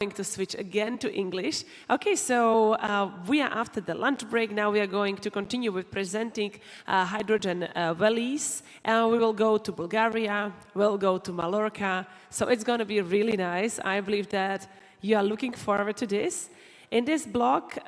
going to switch again to English. Okay, so we are after the lunch break. Now we are going to continue with presenting hydrogen valleys. We will go to Bulgaria, we'll go to Mallorca. So it's going to be really nice. I believe that you are looking forward to this. In this block,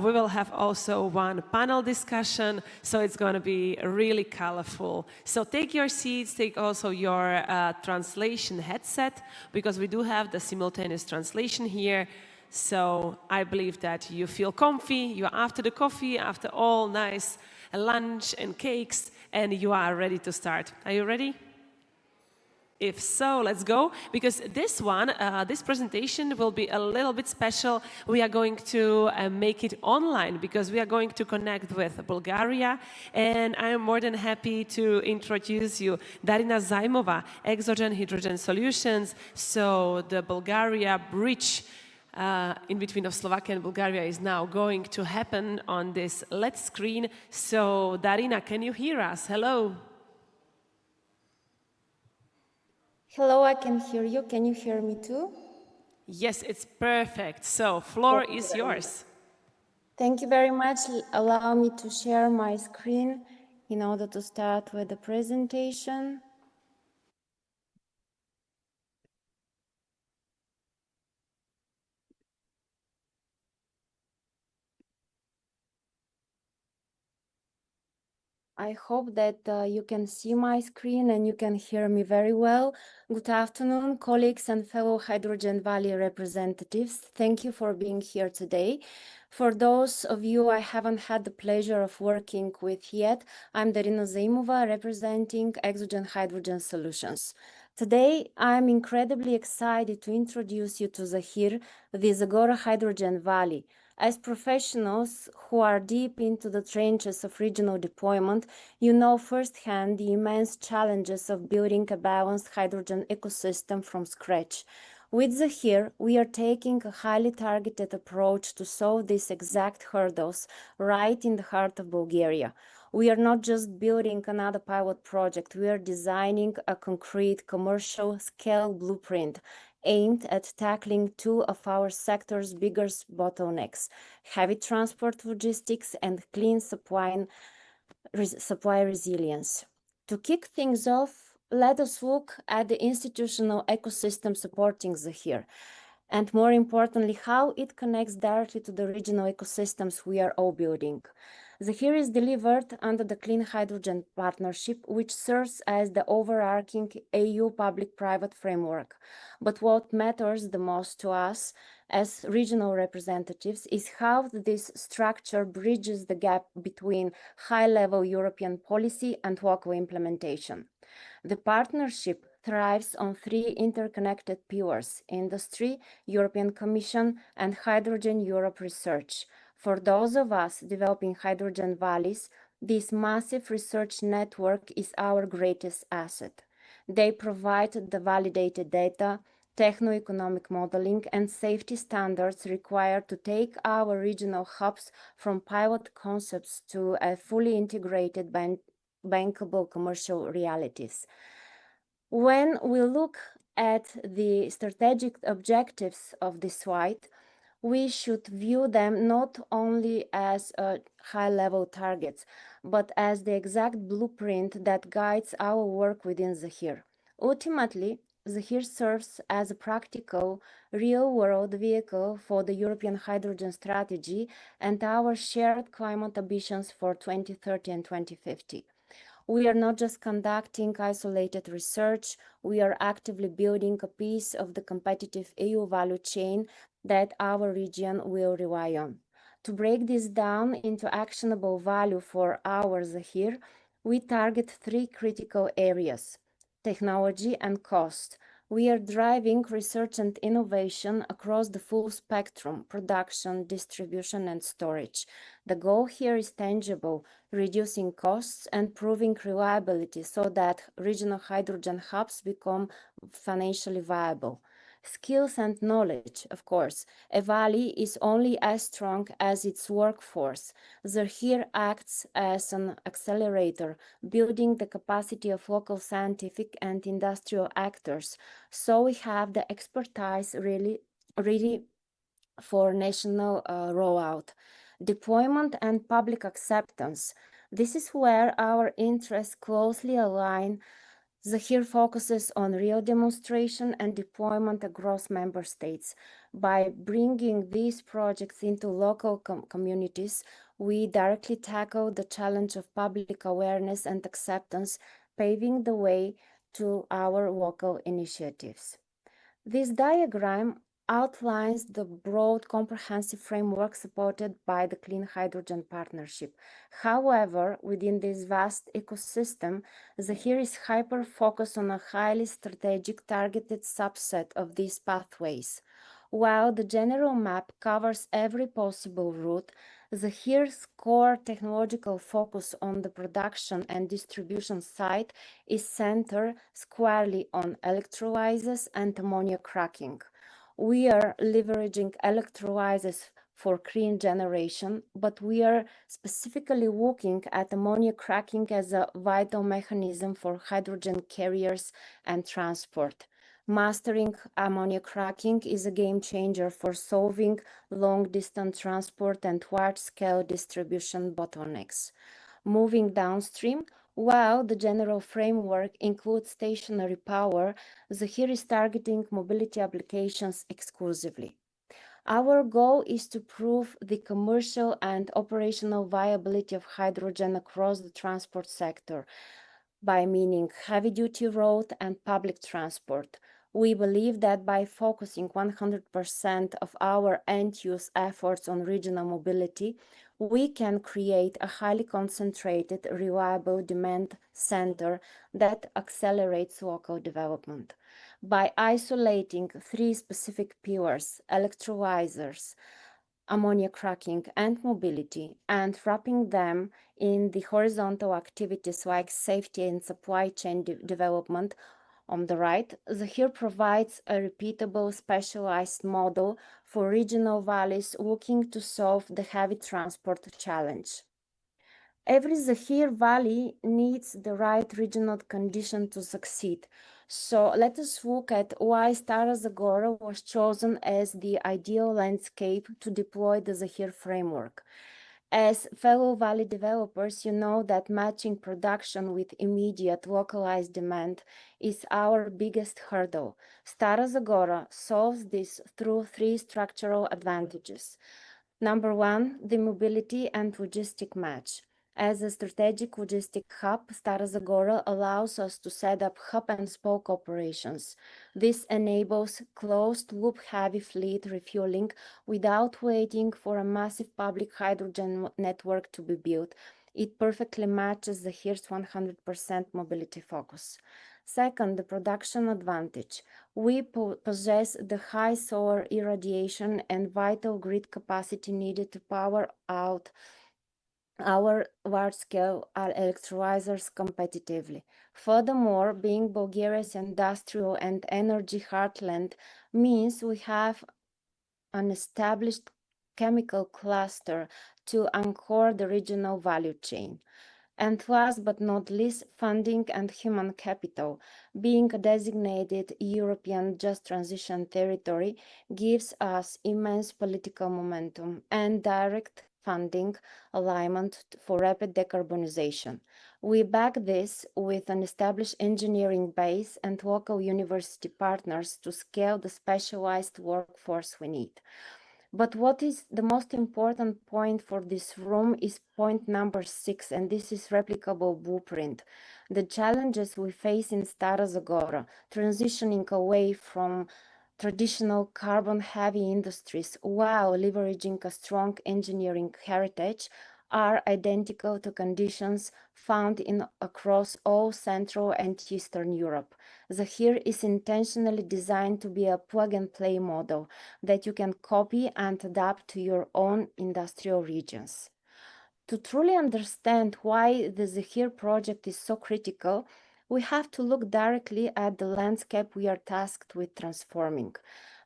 we will have also one panel discussion, so it's going to be really colorful. So take your seats, take also your translation headset, because we do have the simultaneous translation here. So I believe that you feel comfy, you're after the coffee, after all nice lunch and cakes, and you are ready to start. Are you ready? If so, let's go, because this one, this presentation will be a little bit special. We are going to make it online because we are going to connect with Bulgaria, and I am more than happy to introduce you Darina Zaimova, Exogen Hydrogen Solutions. So the Bulgaria bridge in between of Slovakia and Bulgaria is now going to happen on this LED screen. So Darina, can you hear us? Hello. Hello, I can hear you. Can you hear me too? Yes, it's perfect. So, floor is yours. Thank you very much. Allow me to share my screen in order to start with the presentation. I hope that you can see my screen and you can hear me very well. Good afternoon, colleagues and fellow Hydrogen Valley representatives. Thank you for being here today. For those of you I haven't had the pleasure of working with yet, I'm Darina Zaimova, representing Exogen Hydrogen Solutions. Today, I'm incredibly excited to introduce you to Zahir, the Zagora Hydrogen Valley. As professionals who are deep into the trenches of regional deployment, you know firsthand the immense challenges of building a balanced hydrogen ecosystem from scratch. With Zahir, we are taking a highly targeted approach to solve these exact hurdles right in the heart of Bulgaria. We are not just building another pilot project, we are designing a concrete commercial scale blueprint aimed at tackling two of our sector's biggest bottlenecks, heavy transport logistics and clean supply resilience. To kick things off, let us look at the institutional ecosystem supporting Zahir, and more importantly, how it connects directly to the regional ecosystems we are all building. Zahir is delivered under the Clean Hydrogen Partnership, which serves as the overarching EU public-private framework. But what matters the most to us as regional representatives is how this structure bridges the gap between high-level European policy and local implementation. The partnership thrives on three interconnected pillars: industry, European Commission, and Hydrogen Europe research. For those of us developing hydrogen valleys, this massive research network is our greatest asset. They provide the validated data, techno-economic modeling, and safety standards required to take our regional hubs from pilot concepts to a fully integrated bankable commercial realities. When we look at the strategic objectives of this slide, we should view them not only as high-level targets, but as the exact blueprint that guides our work within Zahir. Ultimately, Zahir serves as a practical, real-world vehicle for the European hydrogen strategy and our shared climate ambitions for 2030 and 2050. We are not just conducting isolated research, we are actively building a piece of the competitive EU value chain that our region will rely on. To break this down into actionable value for our Zahir, we target three critical areas: technology and cost. We are driving research and innovation across the full spectrum: production, distribution, and storage. The goal here is tangible: reducing costs and proving reliability so that regional hydrogen hubs become financially viable. Skills and knowledge, of course. A valley is only as strong as its workforce. Zahir acts as an accelerator, building the capacity of local scientific and industrial actors. So we have the expertise really ready for national rollout. Deployment and public acceptance. This is where our interests closely align. Zahir focuses on real demonstration and deployment across member states. By bringing these projects into local communities, we directly tackle the challenge of public awareness and acceptance, paving the way to our local initiatives. This diagram outlines the broad comprehensive framework supported by the Clean Hydrogen Partnership. However, within this vast ecosystem, Zahir is hyper-focused on a highly strategic targeted subset of these pathways. While the general map covers every possible route, Zahir's core technological focus on the production and distribution side is centered squarely on electrolyzers and ammonia cracking. We are leveraging electrolyzers for clean generation, but we are specifically looking at ammonia cracking as a vital mechanism for hydrogen carriers and transport. Mastering ammonia cracking is a game changer for solving long-distance transport and large-scale distribution bottlenecks. Moving downstream, while the general framework includes stationary power, Zahir is targeting mobility applications exclusively. Our goal is to prove the commercial and operational viability of hydrogen across the transport sector by meaning heavy-duty road and public transport. We believe that by focusing 100% of our end-use efforts on regional mobility, we can create a highly concentrated, reliable demand center that accelerates local development. By isolating three specific pillars, electrolyzers, ammonia cracking, and mobility, and wrapping them in the horizontal activities like safety and supply chain development on the right, Zahir provides a repeatable, specialized model for regional valleys looking to solve the heavy transport challenge. Every Zahir Valley needs the right regional condition to succeed. So let us look at why Stara Zagora was chosen as the ideal landscape to deploy the Zahir framework. As fellow Valley developers, you know that matching production with immediate localized demand is our biggest hurdle. Stara Zagora solves this through three structural advantages. Number one, the mobility and logistic match. As a strategic logistic hub, Stara Zagora allows us to set up hub and spoke operations. This enables closed-loop heavy fleet refueling without waiting for a massive public hydrogen network to be built. It perfectly matches the HERS 100% mobility focus. Second, the production advantage. We possess the high solar irradiation and vital grid capacity needed to power out our large-scale electrolyzers competitively. Furthermore, being Bulgaria's industrial and energy heartland means we have an established chemical cluster to anchor the regional value chain. And last but not least, funding and human capital. Being a designated European Just Transition Territory gives us immense political momentum and direct funding alignment for rapid decarbonization. We back this with an established engineering base and local university partners to scale the specialized workforce we need. But what is the most important point for this room is point number 6, and this is replicable blueprint. The challenges we face in Stara Zagora, transitioning away from traditional carbon-heavy industries while leveraging a strong engineering heritage, are identical to conditions found across all Central and Eastern Europe. Zahir is intentionally designed to be a plug-and-play model that you can copy and adapt to your own industrial regions. To truly understand why the Zahir project is so critical, we have to look directly at the landscape we are tasked with transforming.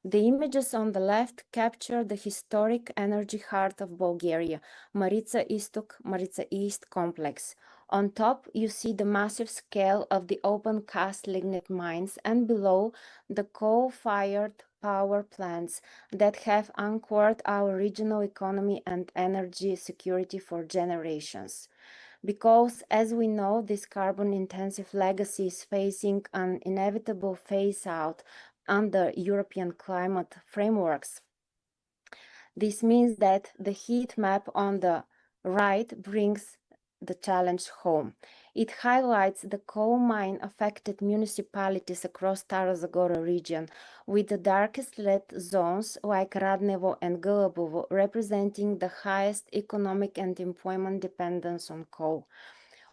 The images on the left capture the historic energy heart of Bulgaria, Maritsa Istok, Maritsa East complex. On top, you see the massive scale of the open cast lignite mines, and below, the coal-fired power plants that have anchored our regional economy and energy security for generations. Because, as we know, this carbon-intensive legacy is facing an inevitable phase-out under European climate frameworks. This means that the heat map on the right brings the challenge home. It highlights the coal mine affected municipalities across Stara Zagora region, with the darkest red zones like Radnevo and Golubovo representing the highest economic and employment dependence on coal.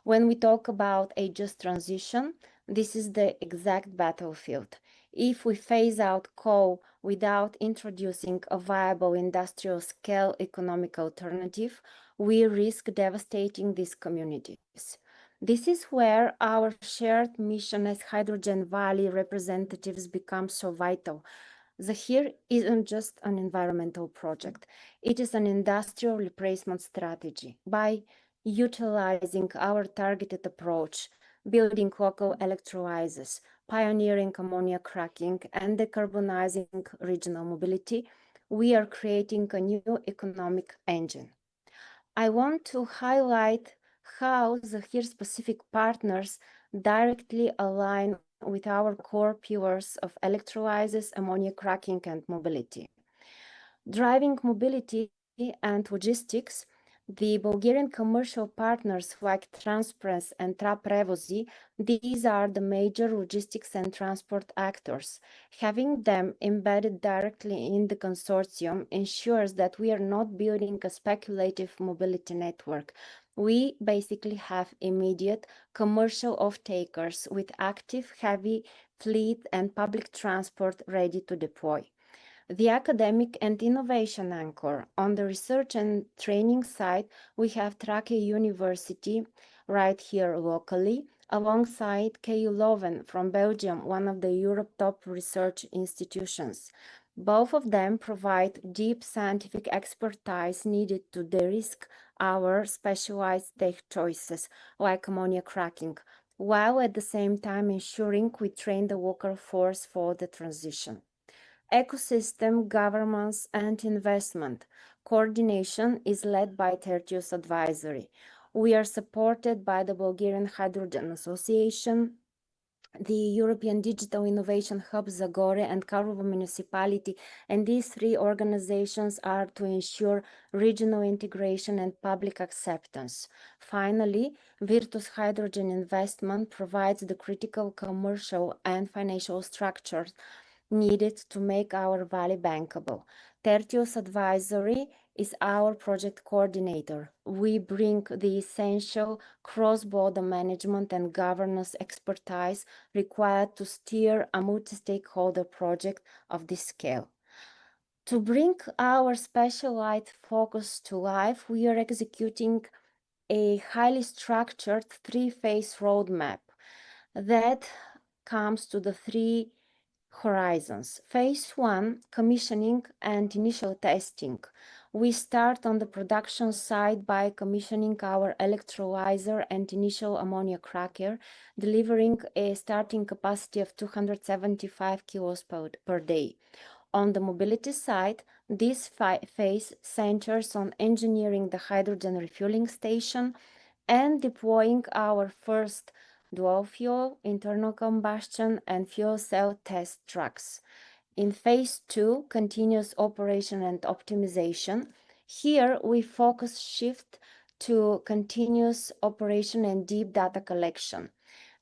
When we talk about a just transition, this is the exact battlefield. If we phase out coal without introducing a viable industrial scale economic alternative, we risk devastating these communities. This is where our shared mission as Hydrogen Valley representatives becomes so vital. Zahir isn't just an environmental project, it is an industrial replacement strategy. By utilizing our targeted approach, building local electrolyzers, pioneering ammonia cracking, and decarbonizing regional mobility, we are creating a new economic engine. I want to highlight how Zahir specific partners directly align with our core pillars of electrolyzers, ammonia cracking, and mobility. Driving mobility and logistics, the Bulgarian commercial partners like Transpress and Traprevozi, these are the major logistics and transport actors. Having them embedded directly in the consortium ensures that we are not building a speculative mobility network. We basically have immediate commercial off-takers with active heavy fleet and public transport ready to deploy. The academic and innovation anchor. On the research and training side, we have Trakia University right here locally, alongside KU Leuven from Belgium, one of the Europe top research institutions. Both of them provide deep scientific expertise needed to de-risk our specialized tech choices, like ammonia cracking, while at the same time ensuring we train the local force for the transition. Ecosystem governance and investment coordination is led by Tertius Advisory. We are supported by the Bulgarian Hydrogen Association, the European Digital Innovation Hub Zagore and Karlovo Municipality, and these three organizations are to ensure regional integration and public acceptance. Finally, Virtus Hydrogen Investment provides the critical commercial and financial structures needed to make our valley bankable. Tertius Advisory is our project coordinator. We bring the essential cross-border management and governance expertise required to steer a multi-stakeholder project of this scale. To bring our specialized focus to life, we are executing a highly structured three-phase roadmap that comes to the three horizons. Phase 1, commissioning and initial testing. We start on the production side by commissioning our electrolyzer and initial ammonia cracker, delivering a starting capacity of 275 kilos per day. On the mobility side, this phase centers on engineering the hydrogen refueling station and deploying our first dual fuel, internal combustion, and fuel cell test trucks. In phase 2, continuous operation and optimization, here we focus shift to continuous operation and deep data collection.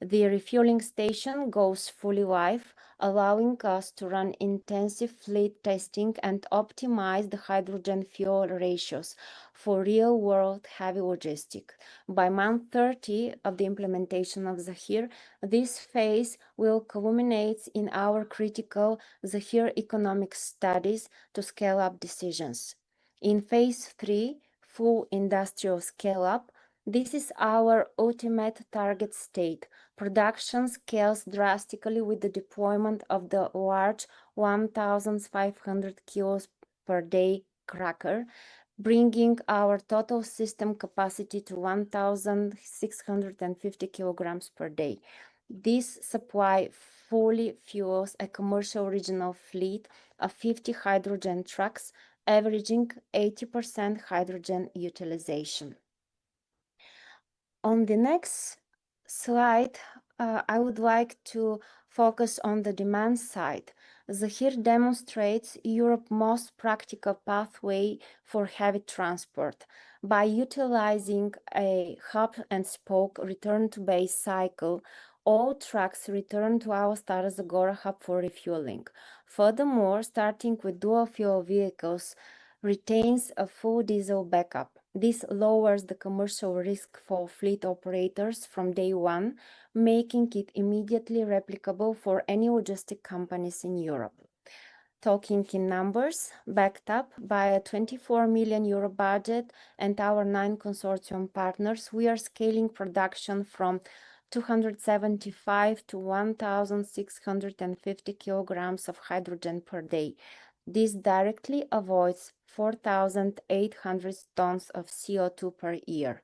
The refueling station goes fully live, allowing us to run intensive fleet testing and optimize the hydrogen fuel ratios for real-world heavy logistics. By month 30 of the implementation of Zahir, this phase will culminate in our critical Zahir economic studies to scale up decisions. In phase 3, full industrial scale up, this is our ultimate target state. Production scales drastically with the deployment of the large 1,500 kilos per day cracker, bringing our total system capacity to 1,650 kilograms per day. This supply fully fuels a commercial regional fleet of 50 hydrogen trucks, averaging 80% hydrogen utilization. On the next slide, I would like to focus on the demand side. Zahir demonstrates Europe's most practical pathway for heavy transport. By utilizing a hub and spoke return to base cycle, all trucks return to our Stara Zagora hub for refueling. Furthermore, starting with dual fuel vehicles retains a full diesel backup. This lowers the commercial risk for fleet operators from day one, making it immediately replicable for any logistic companies in Europe. Talking in numbers, backed up by a 24 million euro budget and our 9 consortium partners, we are scaling production from 275 to 1,650 kilograms of hydrogen per day. This directly avoids 4,800 tons of CO2 per year.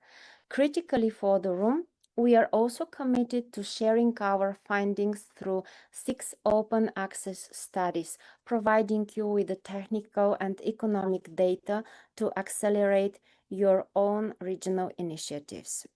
Critically for the room, we are also committed to sharing our findings through 6 open access studies, providing you with the technical and economic data to accelerate your own regional initiatives.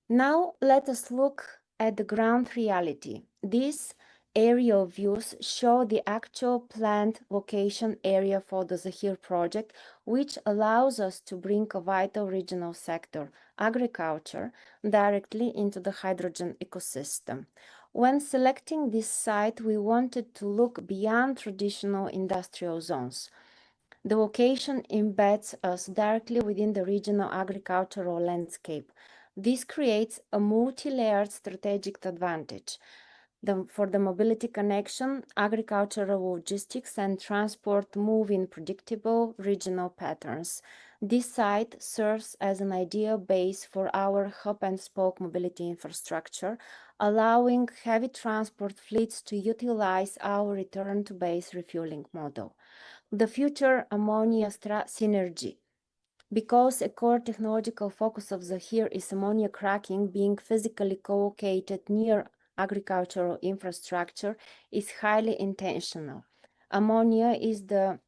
Now let us look at the ground reality. These aerial views show the actual planned location area for the Zahir project, which allows us to bring a vital regional sector, agriculture, directly into the hydrogen ecosystem. When selecting this site, we wanted to look beyond traditional industrial zones. The location embeds us directly within the regional agricultural landscape. This creates a multi-layered strategic advantage. For the mobility connection, agricultural logistics and transport move in predictable regional patterns. This site serves as an ideal base for our hub-and-spoke mobility infrastructure, allowing heavy transport fleets to utilize our return-to-base refueling model. The future ammonia synergy. Because a core technological focus of Zahir is ammonia cracking, being physically co-located near agricultural infrastructure is highly intentional. Ammonia is the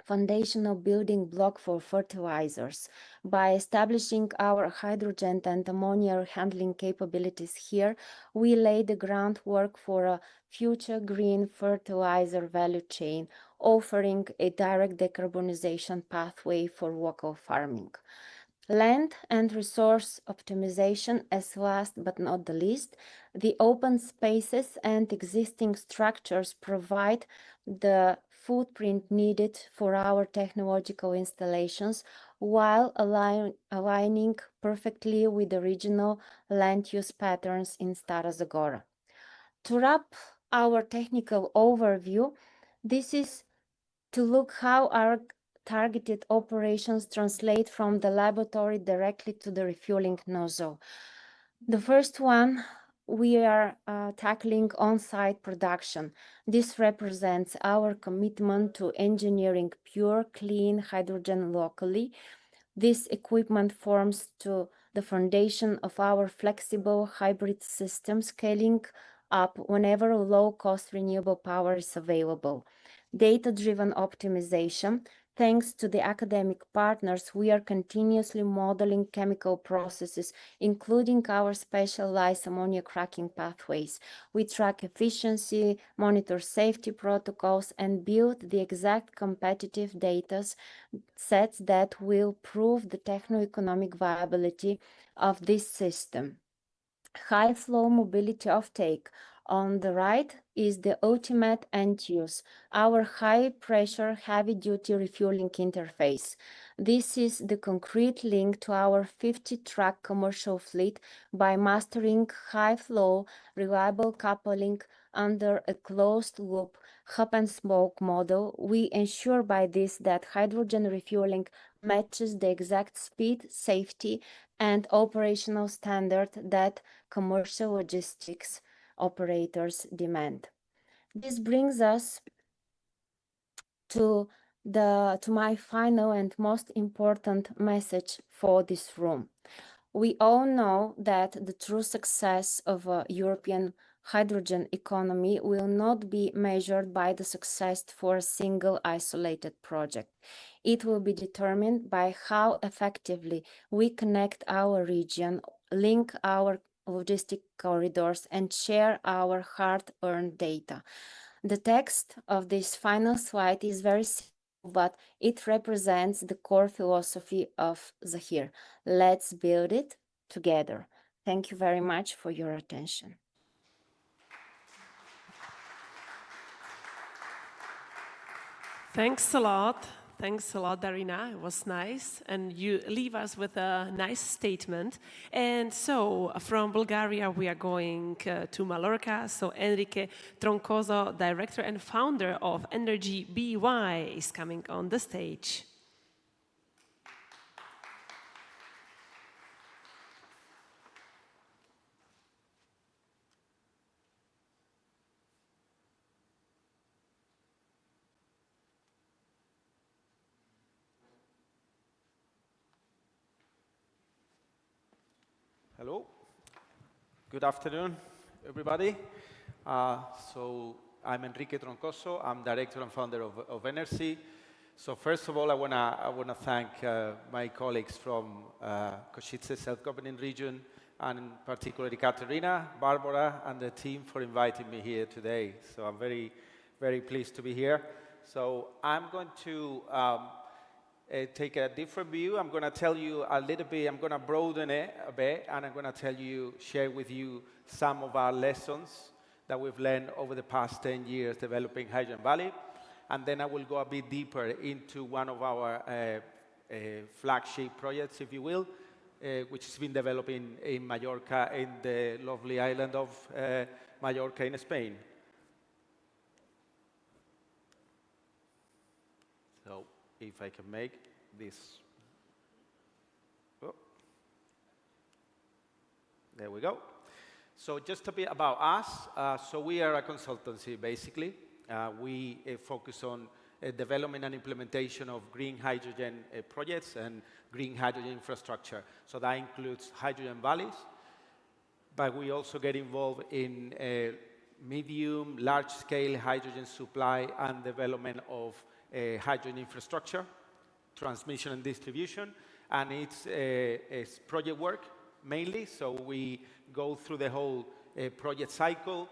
foundational building block for fertilizers. By establishing our hydrogen and ammonia handling capabilities here, we lay the groundwork for a future green fertilizer value chain, offering a direct decarbonization pathway for local farming. Land and resource optimization, as last but not the least, the open spaces and existing structures provide the footprint needed for our technological installations while aligning perfectly with the regional land use patterns in Stara Zagora. To wrap our technical overview, this is to look how our targeted operations translate from the laboratory directly to the refueling nozzle. The first one, we are tackling on-site production. This represents our commitment to engineering pure, clean hydrogen locally. This equipment forms to the foundation of our flexible hybrid system, scaling up whenever low-cost renewable power is available. Data-driven optimization. Thanks to the academic partners, we are continuously modeling chemical processes, including our specialized ammonia cracking pathways. We track efficiency, monitor safety protocols, and build the exact competitive data sets that will prove the techno-economic viability of this system. High flow mobility offtake. On the right is the ultimate end use, our high pressure, heavy duty refueling interface. This is the concrete link to our 50 truck commercial fleet. By mastering high flow, reliable coupling under a closed loop hub and spoke model, we ensure by this that hydrogen refueling matches the exact speed, safety, and operational standard that commercial logistics operators demand. This brings us to my final and most important message for this room. We all know that the true success of a European hydrogen economy will not be measured by the success for a single isolated project. It will be determined by how effectively we connect our region, link our logistic corridors, and share our hard-earned data. The text of this final slide is very simple, but it represents the core philosophy of Zahir. Let's build it together. Thank you very much for your attention. Thanks a lot. Thanks a lot, Darina. It was nice. And you leave us with a nice statement. And so from Bulgaria, we are going to Mallorca. So Enrique Troncoso, director and founder of Energy BY, is coming on the stage. Hello. Good afternoon, everybody. So I'm Enrique Troncoso. I'm director and founder of NRC. So first of all, I wanna thank my colleagues from Košice self-governing region, and particularly Katerina, Barbara, and the team for inviting me here today. So I'm very, very pleased to be here. So I'm going to take a different view. I'm going to tell you a little bit, I'm going to broaden it a bit, and I'm going to share with you some of our lessons that we've learned over the past 10 years developing Hydrogen Valley. And then I will go a bit deeper into one of our flagship projects, if you will, which has been developing in Mallorca, in the lovely island of Mallorca in Spain. So if I can make this. Oh. There we go. So just a bit about us. So we are a consultancy, basically. We focus on development and implementation of green hydrogen projects and green hydrogen infrastructure. So that includes hydrogen valleys, but we also get involved in medium, large-scale hydrogen supply and development of hydrogen infrastructure, transmission and distribution, and it's project work mainly. So we go through the whole project cycle.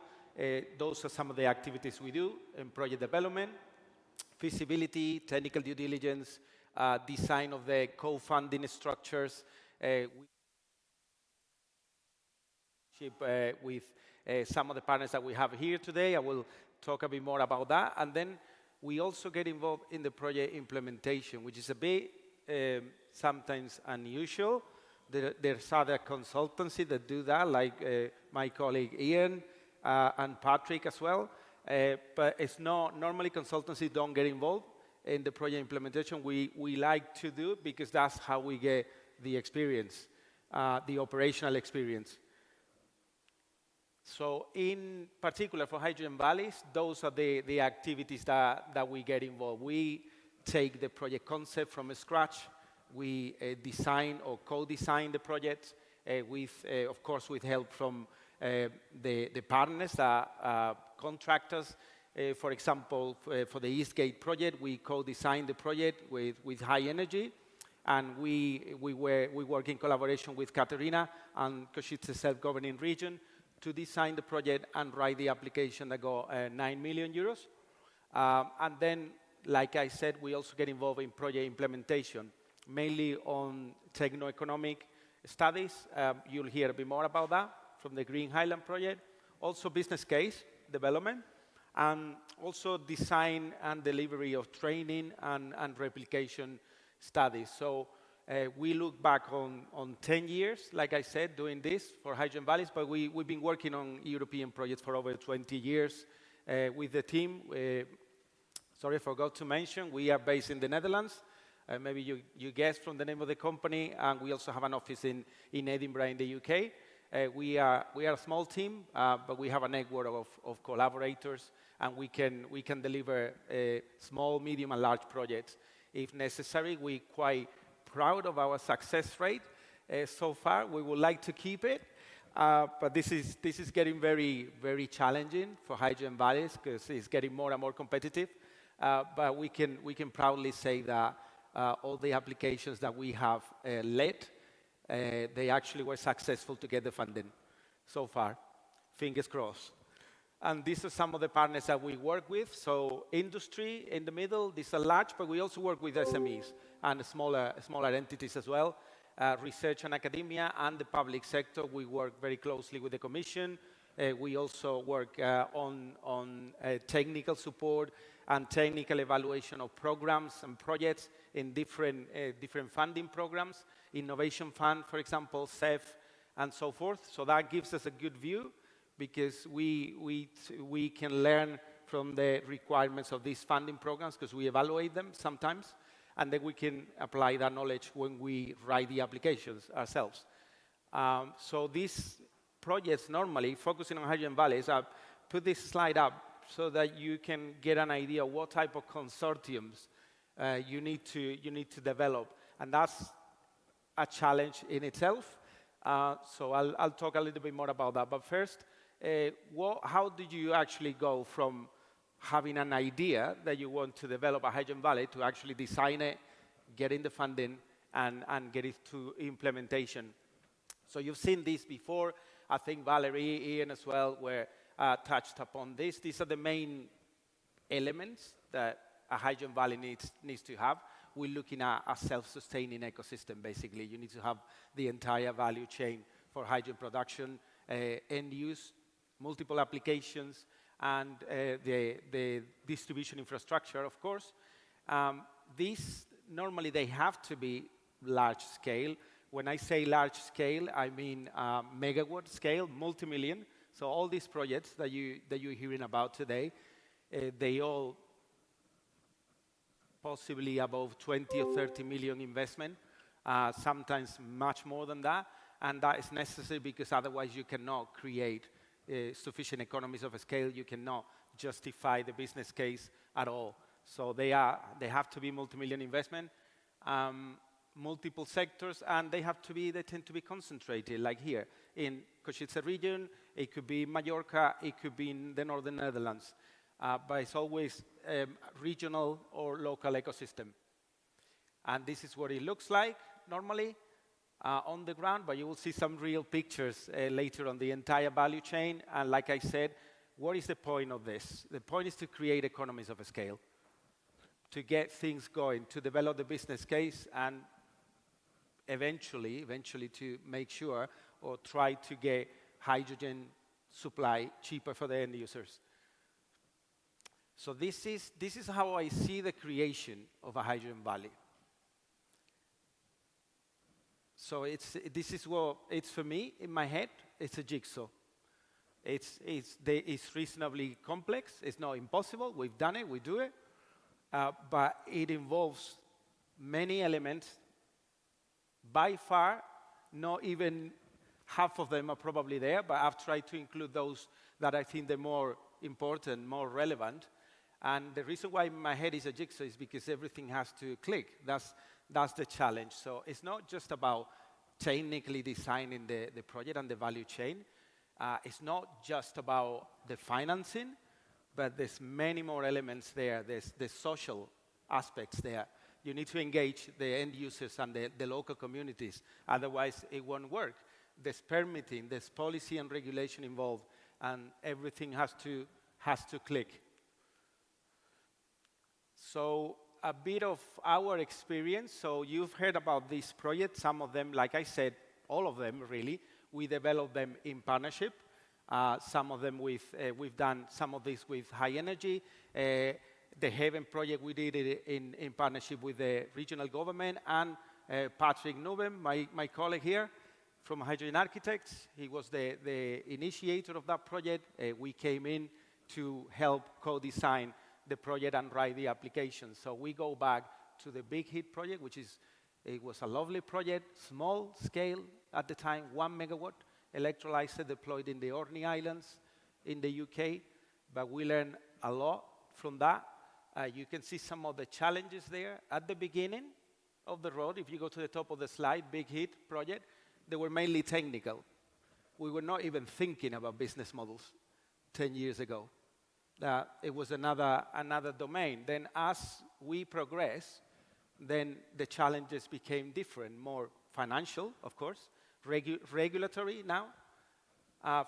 Those are some of the activities we do in project development: feasibility, technical due diligence, design of the co-funding structures. With some of the partners that we have here today. I will talk a bit more about that. And then we also get involved in the project implementation, which is a bit sometimes unusual. There's other consultancy that do that, like my colleague Ian and Patrick as well. But it's not, normally consultancies don't get involved in the project implementation. We like to do it because that's how we get the experience, the operational experience. So in particular for hydrogen valleys, those are the activities that we get involved. We take the project concept from scratch. We design or co-design the projects with, of course, with help from the partners, contractors. For example, for the Eastgate project, we co-designed the project with High Energy, and we work in collaboration with Katerina and Košice self-governing region to design the project and write the application that got 9 million euros. And then, like I said, we also get involved in project implementation, mainly on techno-economic studies. You'll hear a bit more about that from the Green Highland project. Also business case development, and also design and delivery of training and replication studies. So we look back on 10 years, like I said, doing this for hydrogen valleys, but we've been working on European projects for over 20 years with the team. Sorry, I forgot to mention, we are based in the Netherlands. Maybe you guessed from the name of the company, and we also have an office in Edinburgh in the UK. We are a small team, but we have a network of collaborators, and we can deliver small, medium, and large projects if necessary. We're quite proud of our success rate so far. We would like to keep it. But this is getting very, very challenging for hydrogen valleys because it's getting more and more competitive. But we can proudly say that all the applications that we have led, they actually were successful to get the funding so far. Fingers crossed. And these are some of the partners that we work with. So industry in the middle, these are large, but we also work with SMEs and smaller entities as well. Research and academia and the public sector, we work very closely with the Commission. We also work on technical support and technical evaluation of programs and projects in different funding programs, Innovation Fund, for example, CEF, and so forth. So that gives us a good view because we can learn from the requirements of these funding programs because we evaluate them sometimes, and then we can apply that knowledge when we write the applications ourselves. So these projects normally, focusing on hydrogen valleys, I put this slide up so that you can get an idea what type of consortiums you need to develop. And that's a challenge in itself. So I'll talk a little bit more about that. But first, how did you actually go from having an idea that you want to develop a hydrogen valley to actually design it, getting the funding, and get it to implementation? So you've seen this before. I think Valerie, Ian as well were touched upon this. These are the main elements that a hydrogen valley needs to have. We're looking at a self-sustaining ecosystem, basically. You need to have the entire value chain for hydrogen production, end use, multiple applications, and the distribution infrastructure, of course. These, normally, they have to be large scale. When I say large scale, I mean megawatt scale, multi-million. So all these projects that you're hearing about today, they all possibly above 20 or 30 million investment, sometimes much more than that. And that is necessary because otherwise you cannot create sufficient economies of scale. You cannot justify the business case at all. So they have to be multi-million investment, multiple sectors, and they tend to be concentrated, like here in Košice region. It could be Mallorca, it could be in the northern Netherlands, but it's always regional or local ecosystem. And this is what it looks like normally on the ground, but you will see some real pictures later on the entire value chain. And like I said, what is the point of this? The point is to create economies of scale, to get things going, to develop the business case, and eventually to make sure or try to get hydrogen supply cheaper for the end users. So this is how I see the creation of a hydrogen valley. So this is what it's for me in my head. It's a jigsaw. It's reasonably complex. It's not impossible. We've done it. We do it. But it involves many elements. By far, not even half of them are probably there, but I've tried to include those that I think they're more important, more relevant. And the reason why my head is a jigsaw is because everything has to click. That's the challenge. So it's not just about technically designing the project and the value chain. It's not just about the financing, but there's many more elements there. There's the social aspects there. You need to engage the end users and the local communities. Otherwise, it won't work. There's permitting, there's policy and regulation involved, and everything has to click. So a bit of our experience. So you've heard about this project. Some of them, like I said, all of them really, we developed them in partnership. Some of them we've done some of this with high energy. The Haven project, we did it in partnership with the regional government, and Patrick Nubem, my colleague here from Hydrogen Architects. He was the initiator of that project. We came in to help co-design the project and write the application. So we go back to the Big Hit project, it was a lovely project, small scale at the time, 1 megawatt, electrolyzer deployed in the Orkney Islands in the UK, but we learned a lot from that. You can see some of the challenges there at the beginning of the road. If you go to the top of the slide, Big Hit project, they were mainly technical. we were not even thinking about business models 10 years ago. It was another domain. Then as we progress, then the challenges became different, more financial, of course, regulatory now.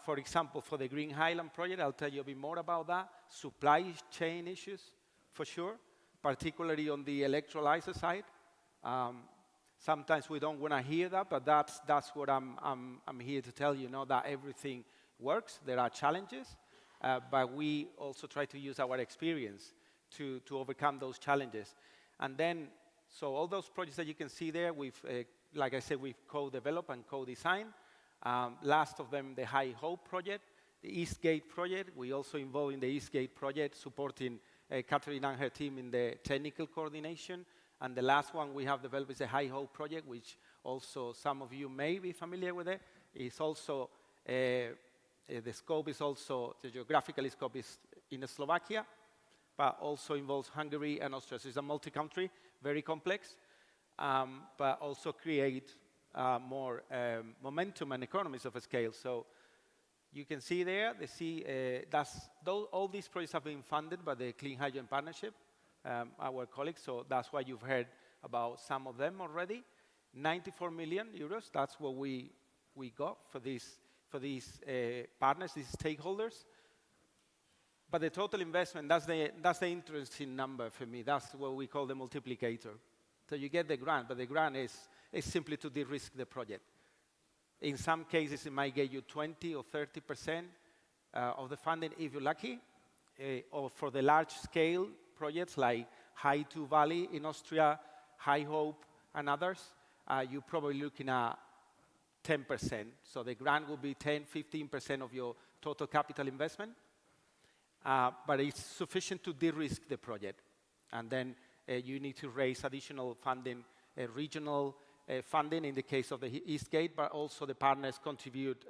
For example, for the Green Highland project, I'll tell you a bit more about that. Supply chain issues, for sure, particularly on the electrolyzer side. Sometimes we don't want to hear that, but that's what I'm here to tell you, that everything works. There are challenges, but we also try to use our experience to overcome those challenges. And then, so all those projects that you can see there, like I said, we've co-developed and co-designed. Last of them, the High Hope project, the Eastgate project. We also involved in the Eastgate project, supporting Catherine and her team in the technical coordination. And the last one we have developed is the High Hope project, which also some of you may be familiar with it. It's also, the scope is also, the geographical scope is in Slovakia, but also involves Hungary and Austria. So it's a multi-country, very complex, but also create more momentum and economies of scale. So you can see there, all these projects have been funded by the Clean Hydrogen Partnership, our colleagues, so that's why you've heard about some of them already. 94 million euros, that's what we got for these partners, these stakeholders. But the total investment, that's the interesting number for me. That's what we call the multiplicator. So you get the grant, but the grant is simply to de-risk the project. In some cases, it might get you 20 or 30% of the funding if you're lucky, or for the large-scale projects like H2 Valley in Austria, High Hope, and others, you're probably looking at 10%. So the grant will be 10, 15% of your total capital investment, but it's sufficient to de-risk the project. And then you need to raise additional funding, regional funding in the case of the Eastgate, but also the partners contribute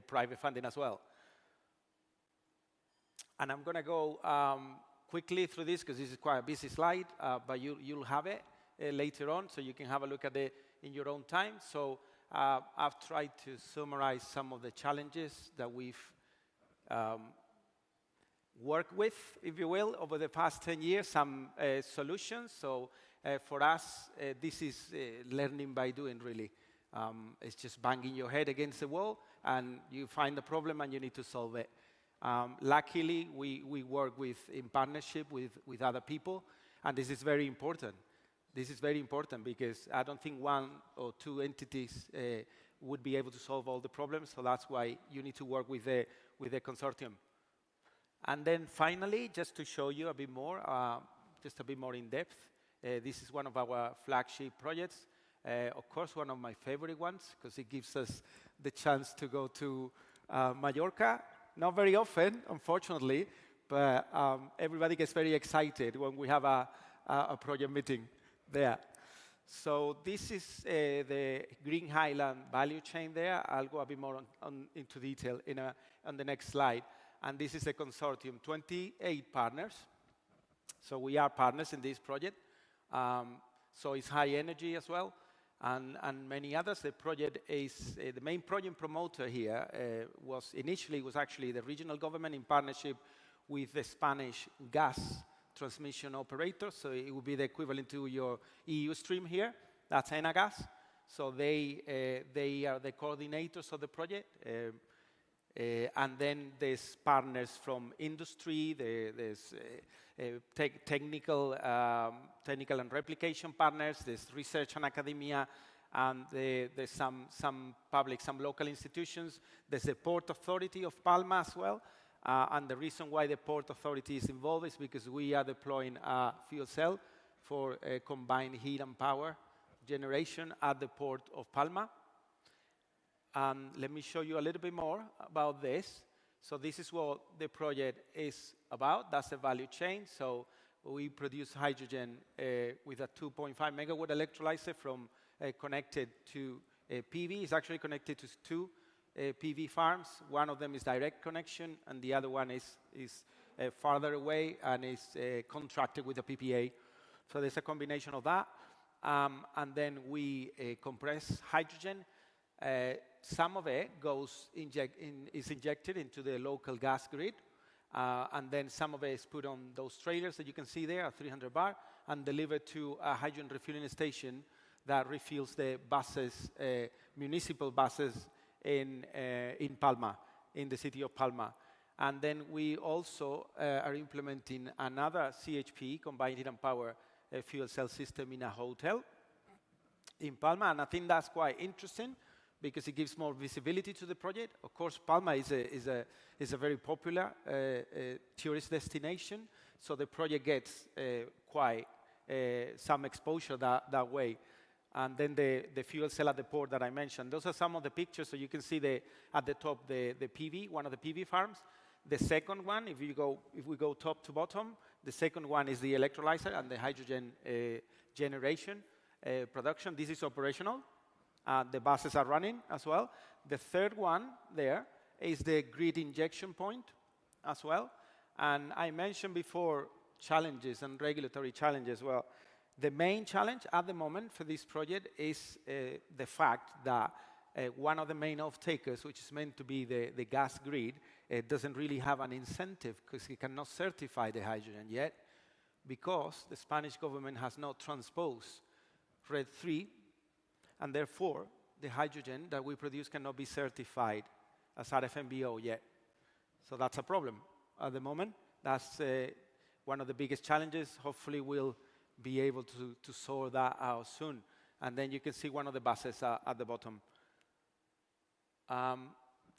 private funding as well. And I'm going to go quickly through this because this is quite a busy slide, but you'll have it later on, so you can have a look at it in your own time. So I've tried to summarize some of the challenges that we've worked with, if you will, over the past 10 years, some solutions. So for us, this is learning by doing, really. It's just banging your head against the wall, and you find the problem, and you need to solve it. Luckily, we work in partnership with other people, and this is very important. This is very important because I don't think one or two entities would be able to solve all the problems, so that's why you need to work with the consortium. And then finally, just to show you a bit more, just a bit more in depth, this is one of our flagship projects. Of course, one of my favorite ones, because it gives us the chance to go to Mallorca. Not very often, unfortunately, but everybody gets very excited when we have a project meeting there. So this is the Green Highland value chain there. I'll go a bit more into detail on the next slide. And this is a consortium, 28 partners. So we are partners in this project. So it's high energy as well, and many others. The project is, the main project promoter here was actually the regional government in partnership with the Spanish gas transmission operator. So it would be the equivalent to your EU stream here. That's Enagas. So they are the coordinators of the project. And then there's partners from industry, there's technical and replication partners, there's research and academia, and there's some public, some local institutions. There's the Port Authority of Palma as well. And the reason why the Port Authority is involved is because we are deploying a fuel cell for combined heat and power generation at the Port of Palma. Let me show you a little bit more about this. So this is what the project is about. That's the value chain. So we produce hydrogen with a 2.5 megawatt electrolyzer from connected to PV. It's actually connected to two PV farms. One of them is direct connection, and the other one is farther away and is contracted with a PPA. So there's a combination of that. And then we compress hydrogen. some of it is injected into the local gas grid, and then some of it is put on those trailers that you can see there, a 300 bar, and delivered to a hydrogen refueling station that refills the buses, municipal buses in Palma, in the city of Palma. And then we also are implementing another CHP, combined heat and power fuel cell system in a hotel in Palma. And I think that's quite interesting because it gives more visibility to the project. Of course, Palma is a very popular tourist destination, so the project gets quite some exposure that way. And then the fuel cell at the port that I mentioned. Those are some of the pictures. So you can see at the top the PV, one of the PV farms. The second one, if we go top to bottom, the second one is the electrolyzer and the hydrogen generation production. This is operational. The buses are running as well. The third one there is the grid injection point as well. And I mentioned before challenges and regulatory challenges. Well, the main challenge at the moment for this project is the fact that one of the main off-takers, which is meant to be the gas grid, doesn't really have an incentive because it cannot certify the hydrogen yet because the Spanish government has not transposed RED III, and therefore the hydrogen that we produce cannot be certified as RFNBO yet. So that's a problem at the moment. That's one of the biggest challenges. Hopefully we'll be able to sort that out soon. And then you can see one of the buses at the bottom.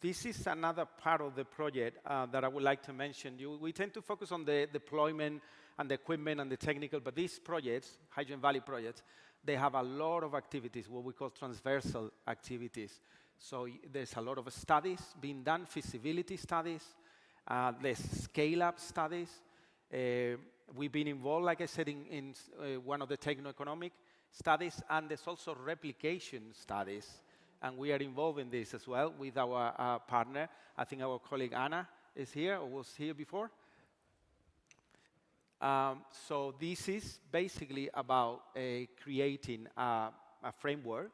This is another part of the project that I would like to mention. We tend to focus on the deployment and the equipment and the technical, but these projects, Hydrogen Valley projects, they have a lot of activities, what we call transversal activities. So there's a lot of studies being done, feasibility studies, there's scale-up studies. We've been involved, like I said, in one of the techno-economic studies, and there's also replication studies. And we are involved in this as well with our partner. I think our colleague Anna is here, or was here before. So this is basically about creating a framework,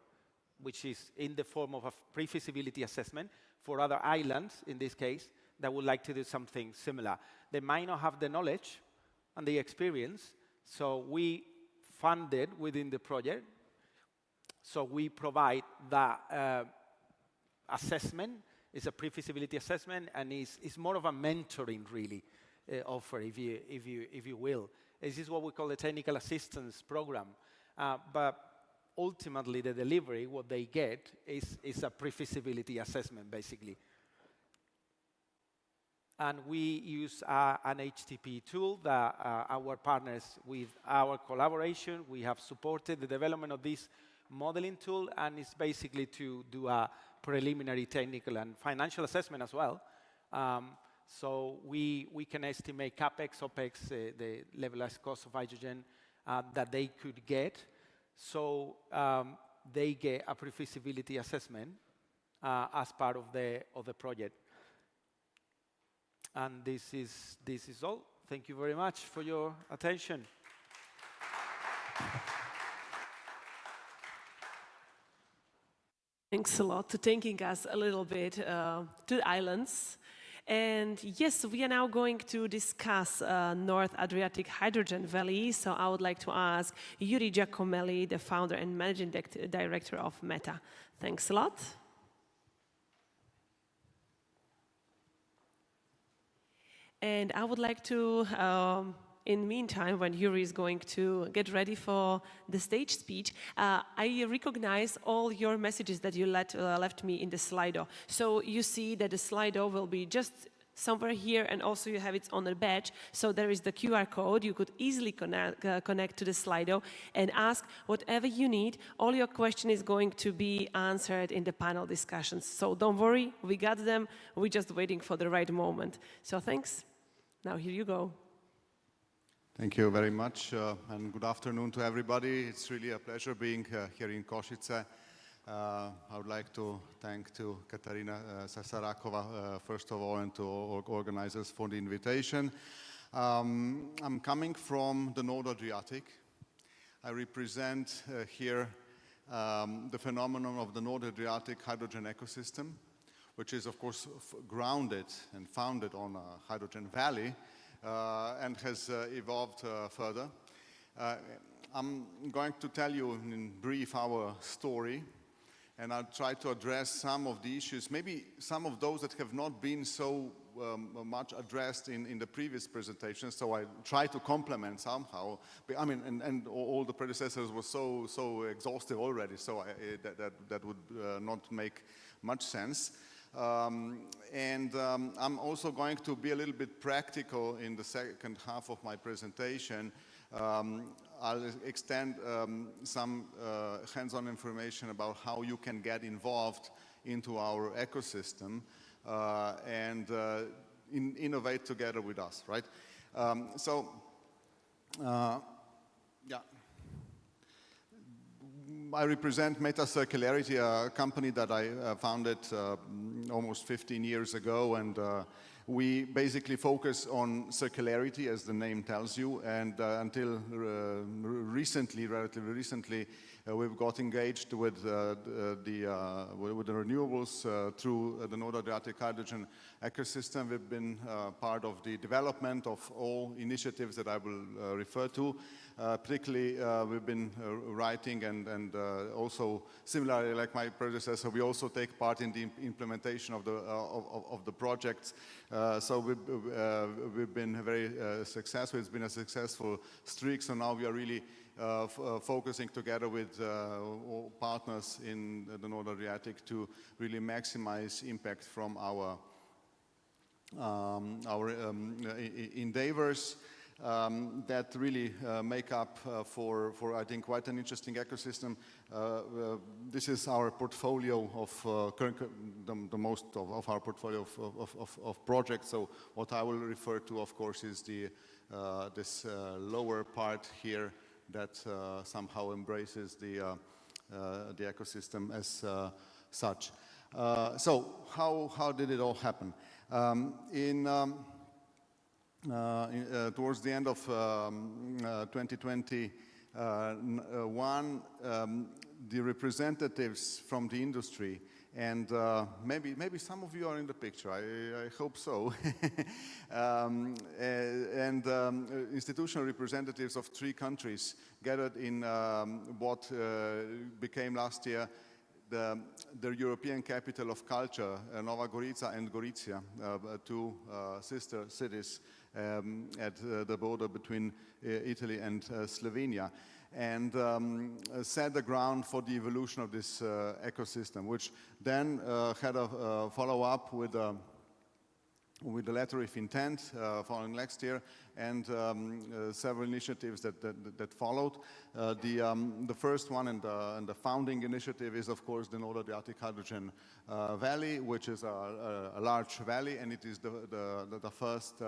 which is in the form of a pre-feasibility assessment for other islands, in this case, that would like to do something similar. They might not have the knowledge and the experience, so we funded within the project. So we provide that assessment. It's a pre-feasibility assessment, and it's more of a mentoring, really, offer, if you will. This is what we call the technical assistance program. But ultimately, the delivery, what they get, is a pre-feasibility assessment, basically. And we use an HTP tool that our partners, with our collaboration, we have supported the development of this modeling tool, and it's basically to do a preliminary technical and financial assessment as well. So we can estimate CapEx, OpEx, the levelized cost of hydrogen that they could get. So they get a pre-feasibility assessment as part of the project. And this is all. Thank you very much for your attention. Thanks a lot for taking us a little bit to the islands. And yes, we are now going to discuss North Adriatic Hydrogen Valley. So I would like to ask Yuri Giacomelli, the founder and managing director of Meta. Thanks a lot. And I would like to, in the meantime, when Yuri is going to get ready for the stage speech, I recognize all your messages that you left me in the Slido. So you see that the Slido will be just somewhere here, and also you have it on a badge. So there is the QR code. You could easily connect to the Slido and ask whatever you need. All your question is going to be answered in the panel discussions. So don't worry, we got them. We're just waiting for the right moment. So thanks. Now here you go. Thank you very much, and good afternoon to everybody. It's really a pleasure being here in Košice. I would like to thank to Katarina Sasarakova, first of all, and to all organizers for the invitation. I'm coming from the North Adriatic. I represent here the phenomenon of the North Adriatic hydrogen ecosystem, which is of course grounded and founded on a hydrogen valley and has evolved further. I'm going to tell you in brief our story, and I'll try to address some of the issues, maybe some of those that have not been so much addressed in the previous presentation, so I try to complement somehow. I mean, and all the predecessors were so exhaustive already, so that would not make much sense. I'm also going to be a little bit practical in the second half of my presentation. I'll extend some hands-on information about how you can get involved into our ecosystem and innovate together with us, right? Yeah. I represent Meta Circularity, a company that I founded almost 15 years ago, and we basically focus on circularity, as the name tells you, and until recently, relatively recently, we've got engaged with the renewables through the North Adriatic hydrogen ecosystem. We've been part of the development of all initiatives that I will refer to. Particularly, we've been writing and also, similarly like my predecessor, we also take part in the implementation of the projects. So we've been very successful. It's been a successful streak. So now we are really focusing together with all partners in the North Adriatic to really maximize impact from our endeavors. That really make up for I think, quite an interesting ecosystem. This is our portfolio of the most of our portfolio of projects. So what I will refer to, of course, is this lower part here that somehow embraces the ecosystem as such. So how did it all happen? Towards the end of 2021, the representatives from the industry, and maybe some of you are in the picture, I hope so, and institutional representatives of 3 countries gathered in what became last year the European Capital of Culture, Nova Gorica and Gorizia, 2 sister cities at the border between Italy and Slovenia, and set the ground for the evolution of this ecosystem, which then had a follow-up with a letter of intent following next year, and several initiatives that followed. The first one and the founding initiative is, of course, the North Adriatic Hydrogen Valley, which is a large valley, and it is the first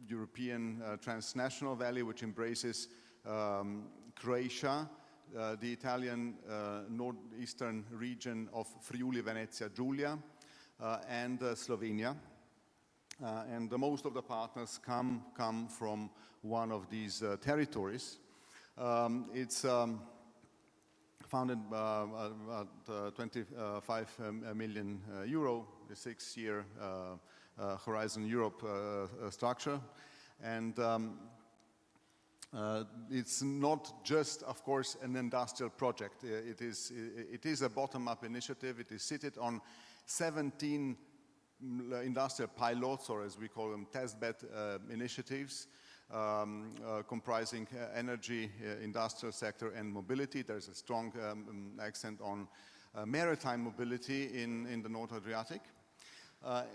European transnational valley which embraces Croatia, the Italian northeastern region of Friuli, Venezia, Giulia, and Slovenia. And most of the partners come from one of these territories. It's founded at 25 million euro, a 6-year Horizon Europe structure. And it's not just, of course, an industrial project. It is a bottom-up initiative. It is seated on 17 industrial pilots, or as we call them, testbed initiatives, comprising energy, industrial sector, and mobility. There's a strong accent on maritime mobility in the North Adriatic. But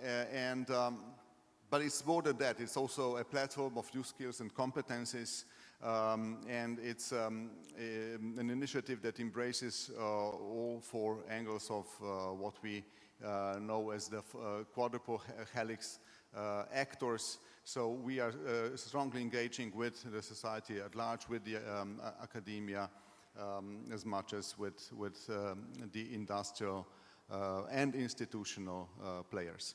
it's more than that. It's also a platform of new skills and competencies, and it's an initiative that embraces all 4 angles of what we know as the quadruple helix actors. So we are strongly engaging with the society at large, with the academia, as much as with the industrial and institutional players.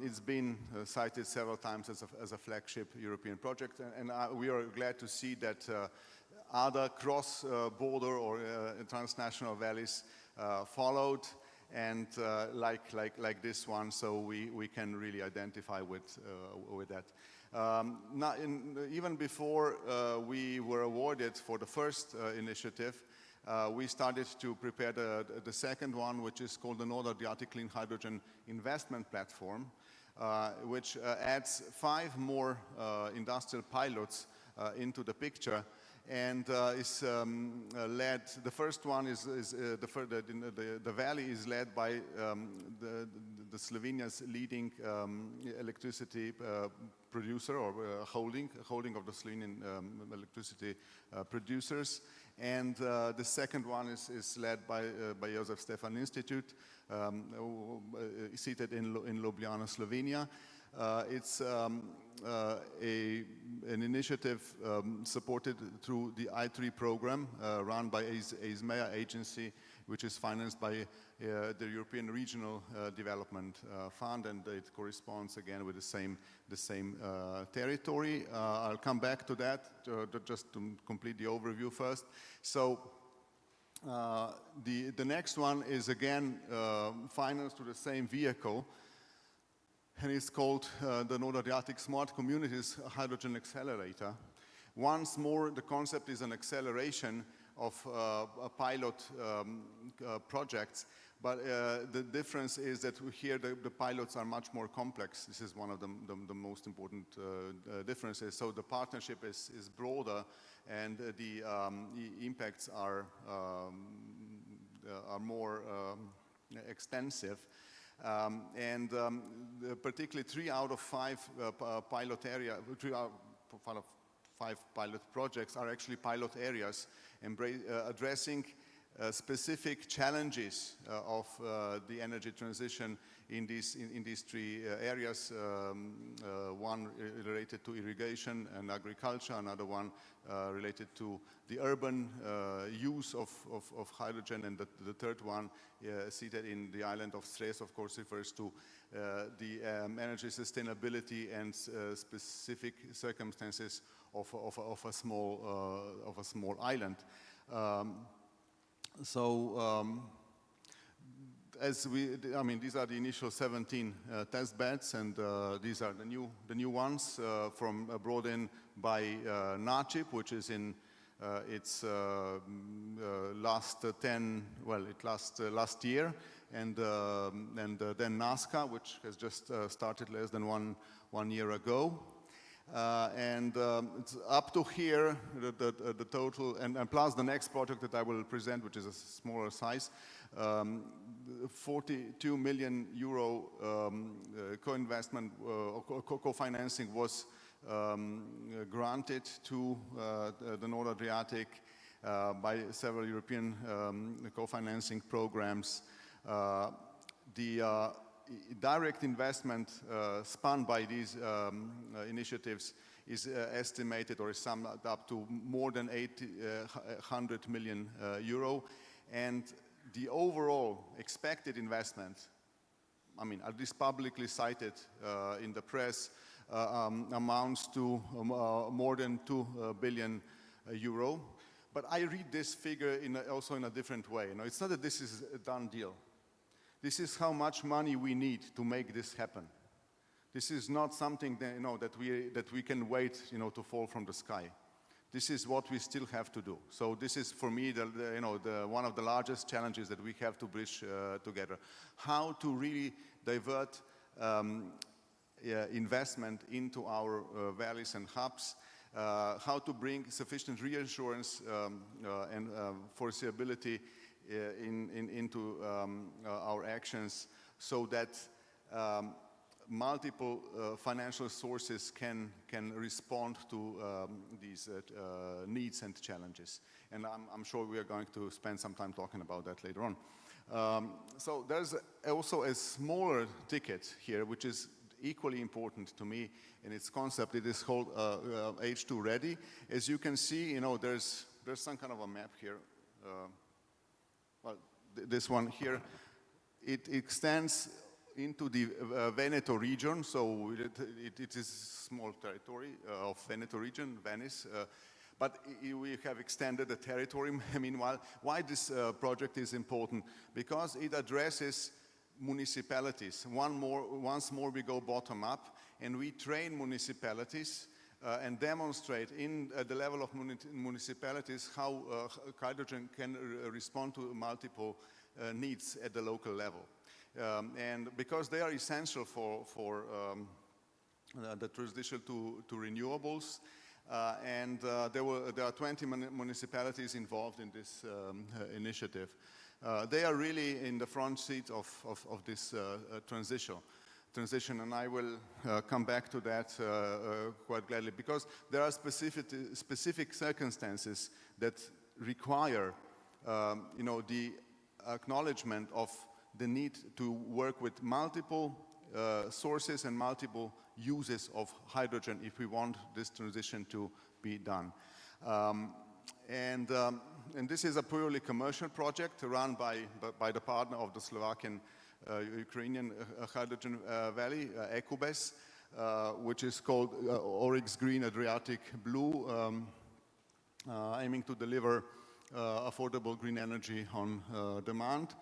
It's been cited several times as a flagship European project, and we are glad to see that other cross-border or transnational valleys followed, and like this one, so we can really identify with that. Even before we were awarded for the first initiative, we started to prepare the second one, which is called the North Adriatic Clean Hydrogen Investment Platform, which adds 5 more industrial pilots into the picture, and is led. The first one is the valley is led by the Slovenia's leading electricity producer, or holding of the Slovenian electricity producers. And the second one is led by Josef Stefan Institute, seated in Ljubljana, Slovenia. It's an initiative supported through the I3 program run by EISMEA agency, which is financed by the European Regional Development Fund, and it corresponds again with the same territory. I'll come back to that, just to complete the overview first. So the next one is again financed through the same vehicle, and it's called the North Adriatic Smart Communities Hydrogen Accelerator. Once more, the concept is an acceleration of pilot projects, but the difference is that here the pilots are much more complex. This is one of the most important differences. So the partnership is broader, and the impacts are more extensive. Particularly 3 out of 5 pilot area, 3 out of 5 pilot projects are actually pilot areas addressing specific challenges of the energy transition in these 3 areas. One related to irrigation and agriculture, another one related to the urban use of hydrogen, and the third one, seated in the island of Stres, of course, refers to the energy sustainability and specific circumstances of a small island. These are the initial 17 test beds, and these are the new ones brought in by NACIP, which is in its last last year, and then NASCA, which has just started less than one year ago. It's up to here, the total, and plus the next project that I will present, which is a smaller size, 42 million euro co-investment, co-financing was granted to the North Adriatic by several European co-financing programs. The direct investment spun by these initiatives is estimated, or is summed up to more than 100 million euro, and the overall expected investment, at least publicly cited in the press, amounts to more than 2 billion euro. But I read this figure also in a different way. It's not that this is a done deal. This is how much money we need to make this happen. This is not something that we can wait to fall from the sky. This is what we still have to do. So this is, for me, one of the largest challenges that we have to bridge together. How to really divert investment into our valleys and hubs. How to bring sufficient reassurance and foreseeability into our actions, so that multiple financial sources can respond to these needs and challenges. And I'm sure we are going to spend some time talking about that later on. So there's also a smaller ticket here, which is equally important to me in its concept. It is called H2 Ready. As you can see, there's some kind of a map here. This one here, it extends into the Veneto region, so it is small territory of Veneto region, Venice. But we have extended the territory meanwhile. Why this project is important? Because it addresses municipalities. Once more we go bottom up and we train municipalities and demonstrate at the level of municipalities how hydrogen can respond to multiple needs at the local level. And because they are essential for the transition to renewables, there are 20 municipalities involved in this initiative. They are really in the front seat of this transition, and I will come back to that quite gladly, because there are specific circumstances that require the acknowledgement of the need to work with multiple sources and multiple uses of hydrogen if we want this transition to be done. And this is a purely commercial project run by the partner of the Slovakian Ukrainian Hydrogen Valley, H2SK, which is called Oryx Green Adriatic Blue, aiming to deliver affordable green energy on demand,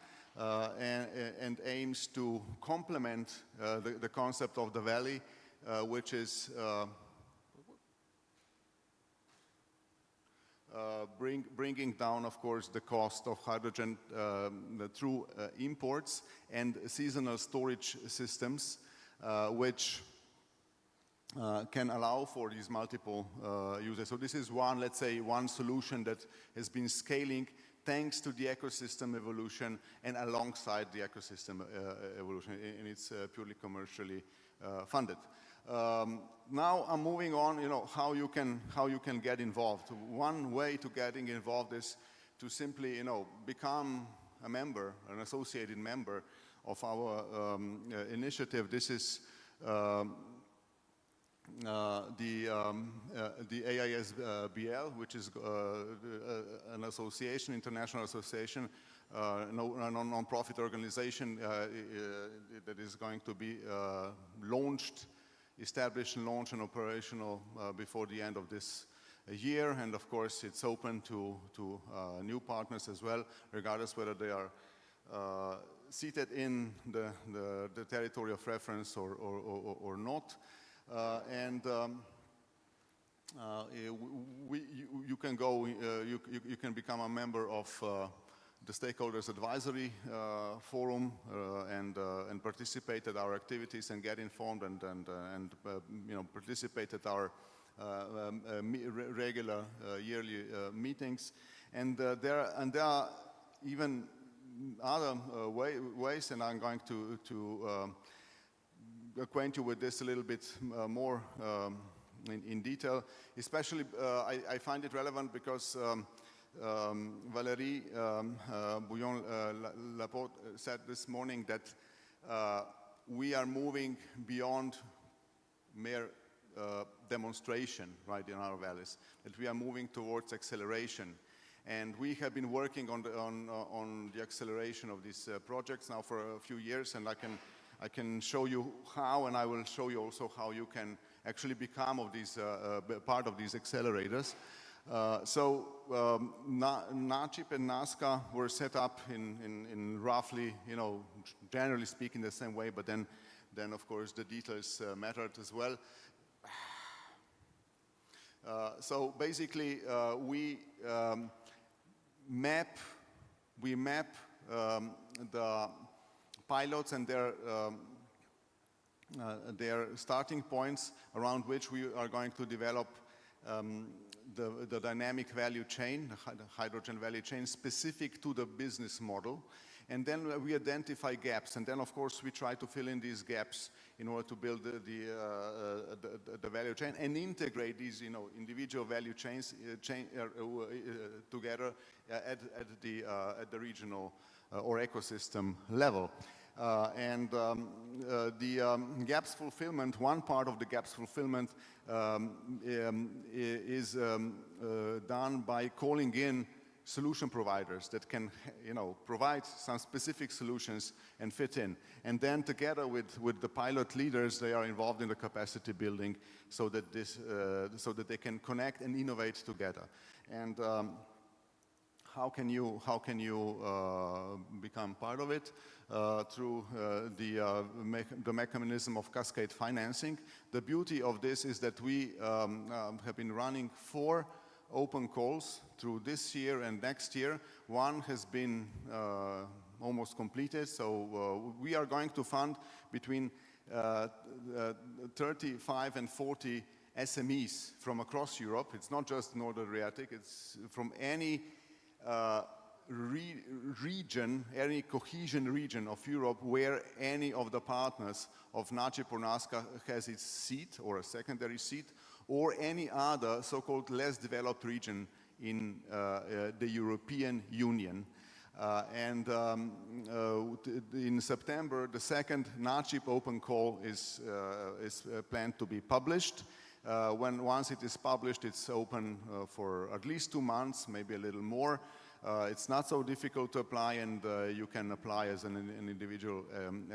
and aims to complement the concept of the valley, which is bringing down, of course, the cost of hydrogen through imports and seasonal storage systems, which can allow for these multiple uses. So this is let's say, one solution that has been scaling thanks to the ecosystem evolution and alongside the ecosystem evolution, and it's purely commercially funded. Now I'm moving on, how you can get involved. One way to getting involved is to simply, become a member, an associated member of our initiative. This is the AISBL, which is an association, international association, non-profit organization that is going to be established and launched and operational before the end of this year. And of course, it's open to new partners as well, regardless whether they are seated in the territory of reference or not. You can go, you can become a member of the Stakeholders Advisory Forum and participate at our activities and get informed and participate at our regular yearly meetings. And there are even other ways, and I'm going to acquaint you with this a little bit more in detail. Especially, I find it relevant because Valérie Bouillon-Laporte said this morning that we are moving beyond mere demonstration, right, in our valleys, that we are moving towards acceleration. And we have been working on the acceleration of these projects now for a few years, and I can show you how, and I will show you also how you can actually become part of these accelerators. NACIP and NASCA were set up in roughly, generally speaking, the same way, but then of course the details mattered as well. So basically, we map the pilots and their starting points around which we are going to develop the dynamic value chain, the hydrogen value chain, specific to the business model. And then we identify gaps, and then of course we try to fill in these gaps in order to build the value chain and integrate these individual value chains together at the regional or ecosystem level. The gaps fulfillment, one part of the gaps fulfillment is done by calling in solution providers that can, provide some specific solutions and fit in. And then together with the pilot leaders, they are involved in the capacity building so that they can connect and innovate together. And how can you become part of it? Through the mechanism of cascade financing. The beauty of this is that we have been running 4 open calls through this year and next year. One has been almost completed, so we are going to fund between 35 and 40 SMEs from across Europe. It's not just North Adriatic, it's from any region, any cohesion region of Europe where any of the partners of NACIP or NASCA has its seat or a secondary seat, or any other so-called less developed region in the European Union. In September, the second NACIP open call is planned to be published. Once it is published, it's open for at least 2 months, maybe a little more. It's not so difficult to apply, and you can apply as an individual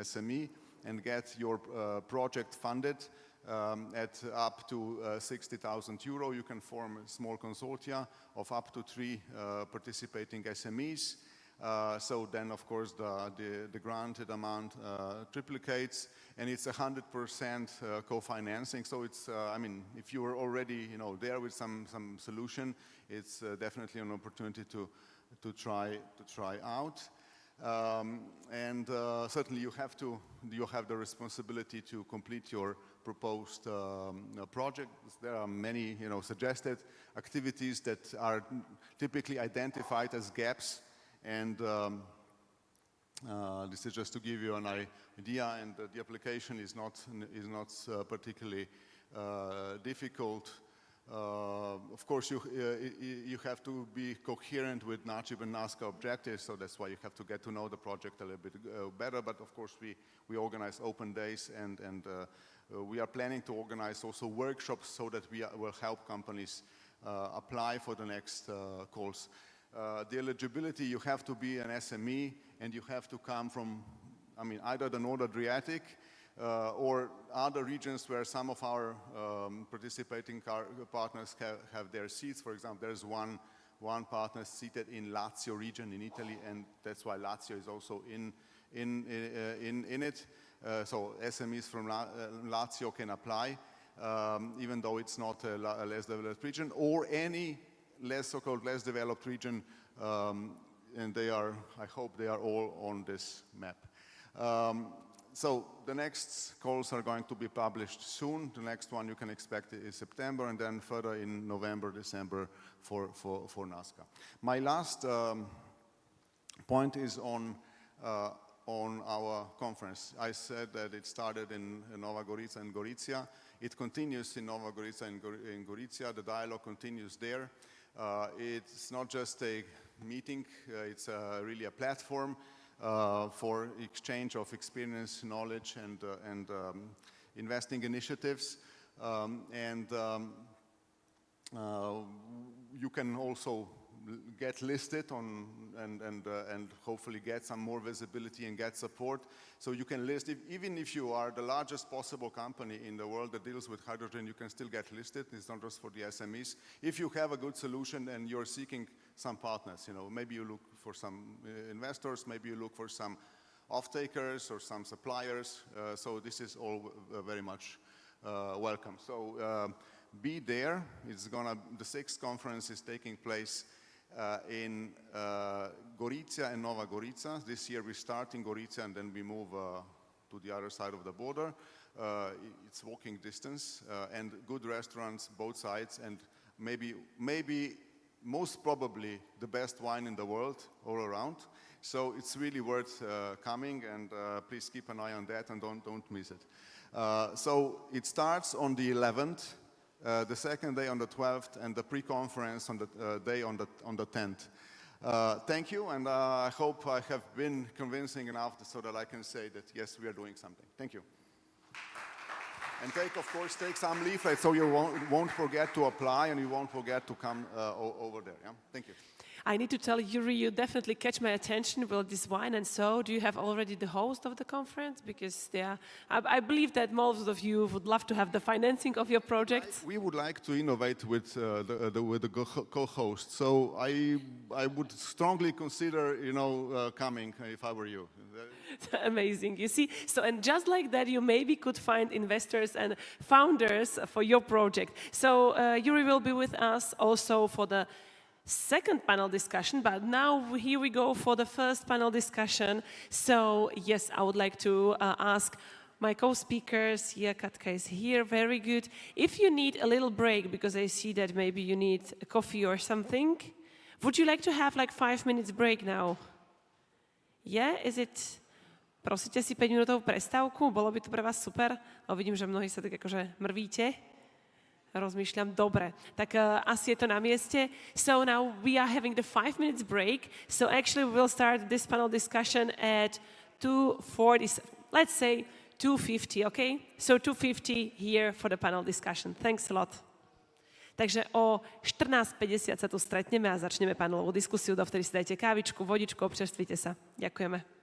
SME and get your project funded at up to 60,000 euro. You can form a small consortia of up to 3 participating SMEs. So then, of course, the granted amount triplicates, and it's 100% co-financing. So it's, if you are already, there with some solution, it's definitely an opportunity to try out. Certainly, you have the responsibility to complete your proposed project. There are many, suggested activities that are typically identified as gaps. And this is just to give you an idea, and the application is not particularly difficult. Of course, you have to be coherent with NACIP and NASCA objectives, so that's why you have to get to know the project a little bit better. But of course, we organize open days, and we are planning to organize also workshops so that we will help companies apply for the next calls. The eligibility, you have to be an SME, and you have to come from, either the North Adriatic or other regions where some of our participating partners have their seats. For example, there's one partner seated in Lazio region in Italy, and that's why Lazio is also in it. So SMEs from Lazio can apply, even though it's not a less developed region, or any so-called less developed region, and I hope they are all on this map. So the next calls are going to be published soon. The next one you can expect is September, and then further in November, December for NASCA. My last point is on our conference. I said that it started in Nova Gorica and Gorizia. It continues in Nova Gorica and in Gorizia. The dialogue continues there. It's not just a meeting, it's really a platform for exchange of experience, knowledge, and investing initiatives. You can also get listed on and hopefully get some more visibility and get support. So you can list, even if you are the largest possible company in the world that deals with hydrogen, you can still get listed. It's not just for the SMEs. If you have a good solution and you're seeking some partners, maybe you look for some investors, maybe you look for some off-takers or some suppliers. So this is all very much welcome. So be there. The 6th conference is taking place in Gorizia and Nova Gorica. This year we start in Gorizia and then we move to the other side of the border. It's walking distance and good restaurants both sides, and maybe most probably the best wine in the world all around. So it's really worth coming, and please keep an eye on that and don't miss it. So it starts on the 11th. The second day on the 12th, and the pre-conference on the day on the 10th. Thank you, and I hope I have been convincing enough so that I can say that yes, we are doing something. Thank you. And of course, take some leaflets so you won't forget to apply and you won't forget to come over there. Yeah? Thank you. I need to tell Yuri, you definitely catch my attention with this wine. And so, do you have already the host of the conference? Because I believe that most of you would love to have the financing of your projects. We would like to innovate with the co-host. So I would strongly consider, coming if I were you. Amazing. You see, so and just like that, you maybe could find investors and founders for your project. So Yuri will be with us also for the second panel discussion, but now here we go for the first panel discussion. So yes, I would like to ask my co-speakers, yeah, Katka is here, very good. If you need a little break, because I see that maybe you need a coffee or something, would you like to have like 5 minutes break now? Yeah, is it... Prosíte si 5-minútovú prestávku? Bolo by to pre vás super? Vidím, že mnohí sa tak akože mrvíte. Rozmýšľam, dobre. Tak asi je to na mieste. So now we are having the 5 minutes break. So actually we will start this panel discussion at 2:40, let's say 2:50, okay? So 2:50 here for the panel discussion. Thanks a lot. Takže o 14:50 sa tu stretneme a začneme panelovú diskusiu. Dovtedy si dajte kávičku, vodičku, občerstvite sa. Ďakujeme.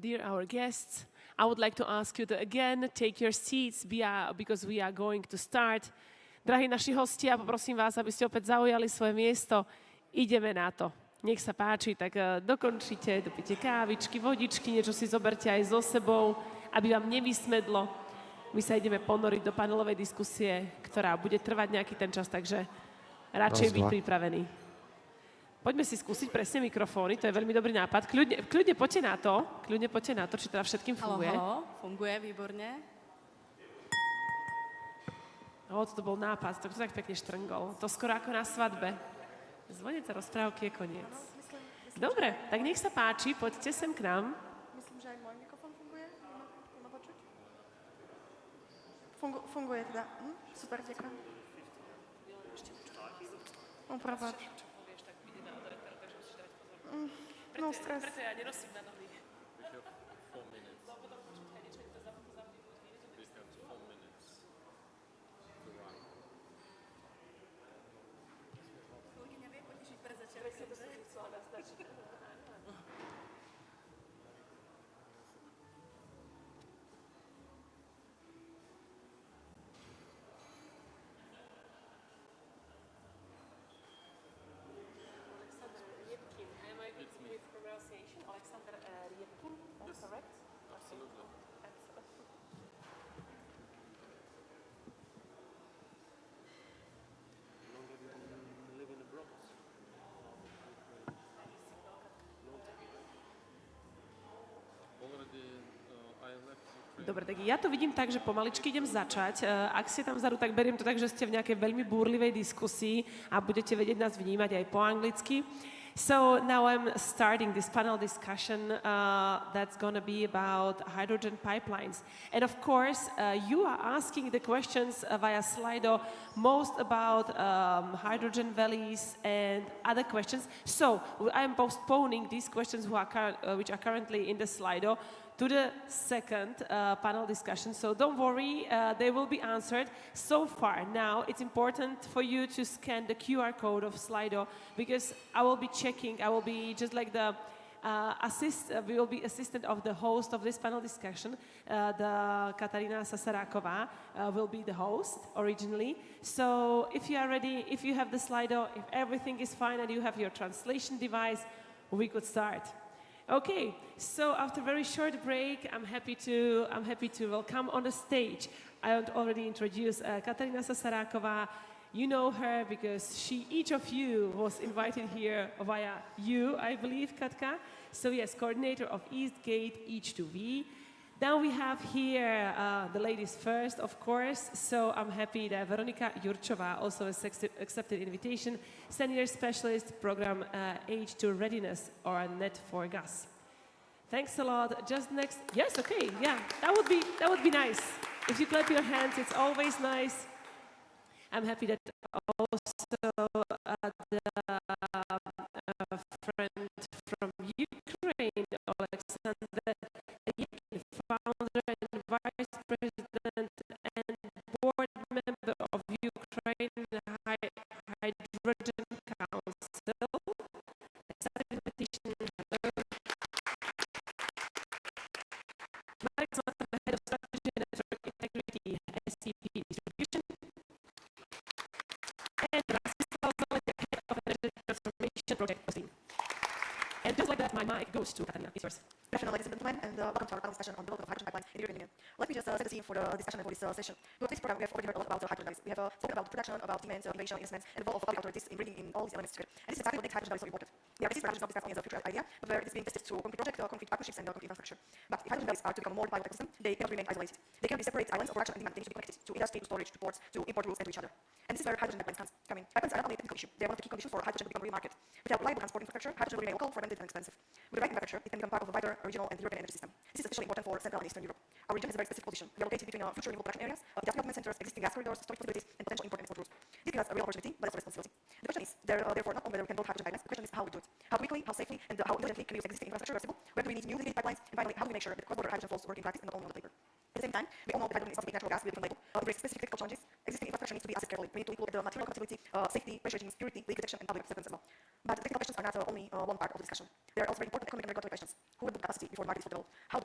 dear our guests, I would like to ask you to again take your seats because we are going to start. Drahí naši hostia, poprosím vás, aby ste opäť zaujali svoje miesto. Ideme na to. Nech sa páči, tak dokončite, dopite kávičky, vodičky, niečo si zoberte aj so sebou, aby vám nevysmedlo. My sa ideme ponoriť do panelovej diskusie, ktorá bude trvať nejaký ten čas, takže radšej byť pripravený. Poďme si skúsiť presne mikrofóny, to je veľmi dobrý nápad. Kľudne poďte na to, či teda všetkým funguje. Halo, funguje, výborne. To bol nápad, to tak pekne štrngol. To skoro ako na svadbe. Zvonec rozprávky je koniec. Dobre, tak nech sa páči, poďte sem k nám. Myslím, že aj môj mikrofón funguje. Má počuť? Funguje teda. Super, ďakujem. Prepáč. No, stres. Preto ja nenosím na nohy. Dobre, tak ja to vidím tak, že pomaličky idem začať. Ak ste tam vzadu, tak beriem to tak, že ste v nejakej veľmi búrlivej diskusii a budete vedieť nás vnímať aj po anglicky. So now I'm starting this panel discussion that's going to be about hydrogen pipelines. And of course, you are asking the questions via Slido, most about hydrogen valleys and other questions. So I'm postponing these questions which are currently in the Slido to the second panel discussion. So don't worry, they will be answered. So far now, it's important for you to scan the QR code of Slido because I will be checking, I will be just like the we will be assistant of the host of this panel discussion. The Katarina Sasaráková will be the host originally. So if you are ready, if you have the Slido, if everything is fine and you have your translation device, we could start. Okay, so after a very short break, I'm happy to welcome on the stage. I already introduced Katarina Sasaráková. You know her because each of you was invited here via you, I believe, Katka. So yes, coordinator of Eastgate H2V. Then we have here the ladies first, of course. So I'm happy that Veronika Jurčová also has accepted invitation, senior specialist program H2 readiness or Net for Gas. Thanks a lot. Just next, yes, okay, yeah, that would be nice. If you clap your hands, it's always nice. I'm happy that also the friend from Ukraine, Alexander, founder and vice president and board member of Ukraine Hydrogen Council. Accepted invitation. Marek Zlatan, the head of strategy and network integrity, SCP distribution. And Rasistal Zolek, head of energy transformation project posting. And just like that, my mic goes to Katarina. It's yours. Good afternoon, ladies and gentlemen, and welcome to our panel discussion on the development of hydrogen pipelines in the European Union. Let me just set the scene for the discussion for this session. For this program, we have already heard a lot about hydrogen valleys. We have spoken about production, about demand, innovation, investments, and the role of public authorities in bringing in all these elements together. And this is exactly what makes hydrogen valleys so important. The RTCs for hydrogen is not discussed only as a future idea, but where it is being tested through concrete projects, concrete partnerships, and concrete infrastructure. But if hydrogen valleys are to become more viable ecosystem, they cannot remain isolated. They cannot be separate islands of production and demand. They need to be connected to industry, to storage, to ports, to import routes, and to each other. And this is where hydrogen pipelines come in. Pipelines are not only a technical issue, they are one of the key conditions for hydrogen to become a real market. Without reliable transport infrastructure, hydrogen will remain local, fragmented, and expensive. With the right infrastructure, it can become part of a wider regional and European energy system. This is especially important for Central and Eastern Europe. Our region has a very specific position. We are located between future renewable production areas, industrial development centers, existing gas corridors, storage possibilities, and potential import and export routes. This gives us a real opportunity, but also responsibility. The question is, therefore, not only whether we can build hydrogen pipelines, the question is how we do it. How quickly, how safely, and how diligently can we use existing infrastructure where possible? Where do we need new dedicated pipelines? And finally, how do we make sure that cross-border hydrogen flows work in practice and not only on the paper? At the same time, we all know that hydrogen is not to make natural gas with a different label. It brings specific technical challenges. Existing infrastructure needs to be assessed carefully. We need to look at the material compatibility, safety, pressure regimes, purity, leak detection, and public acceptance as well. But technical questions are not only one part of the discussion. There are also very important economic and regulatory questions. Who will build capacity before the market is for developed? How do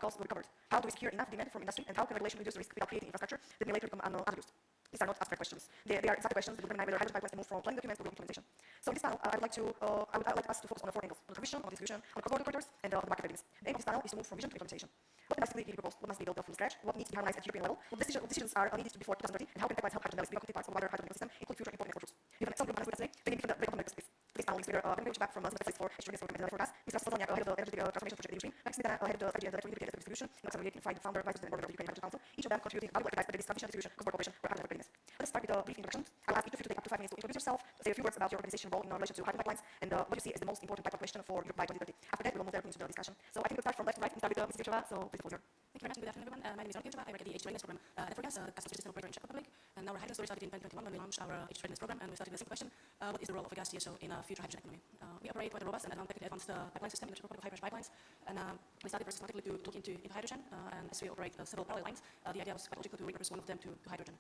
there enough demand from industry, and how can regulation reduce risk without creating infrastructure that may later become underused? These are not abstract questions. They are exact questions that determine whether hydrogen pipelines can move from planning documents to real implementation. So in this panel, I would like us to focus on the four angles: on transmission, on distribution, on cross-border corridors, and the market readiness. The aim of this panel is to move from vision to implementation. What can basically be proposed? What must be built up from scratch? What needs to be harmonized at European level? What decisions are needed before 2030? And how can pipelines help hydrogen valleys become complete parts of a wider hydrogen ecosystem, include future import and export routes? We have some group panels with us today, taking different development perspectives. Today's panel is leader Benjamin back from the specialist for H2SK Day1 for gas. Mr. Sazoniak, head of the energy transformation project at Ukraine. Max Smetana, head of the strategy and electric distribution. Alex Amelietti, founder, vice president, board member of the Ukraine Hydrogen Council. Each of them contributing valuable advice for the transmission, distribution, cross-border cooperation, or hydrogen readiness. Let's start with a brief introduction. I'll ask each of you to take up to 5 minutes to introduce yourself, say a few words about your organization role in relation to hydrogen pipelines, and what you see as the most important pipeline question for Europe by 2030. After that, we will move directly into the discussion. So I think we'll start from left to right and start with Mr. Cheva. So please, the floor is yours. Thank you very much. Good afternoon, everyone. My name is Cheva. I work at the H2SK program at Gas, customer system operator in Czech Republic. And our hydrogen story started in 2021 when we launched our H2SK program, and we started with a simple question: what is the role of a gas TSO in a future hydrogen economy? We operate quite a robust and advanced pipeline system in the Czech Republic of high-pressure pipelines, and we started very systematically to look into hydrogen, and as we operate several parallel lines, the idea was quite logical to repurpose one of them to hydrogen.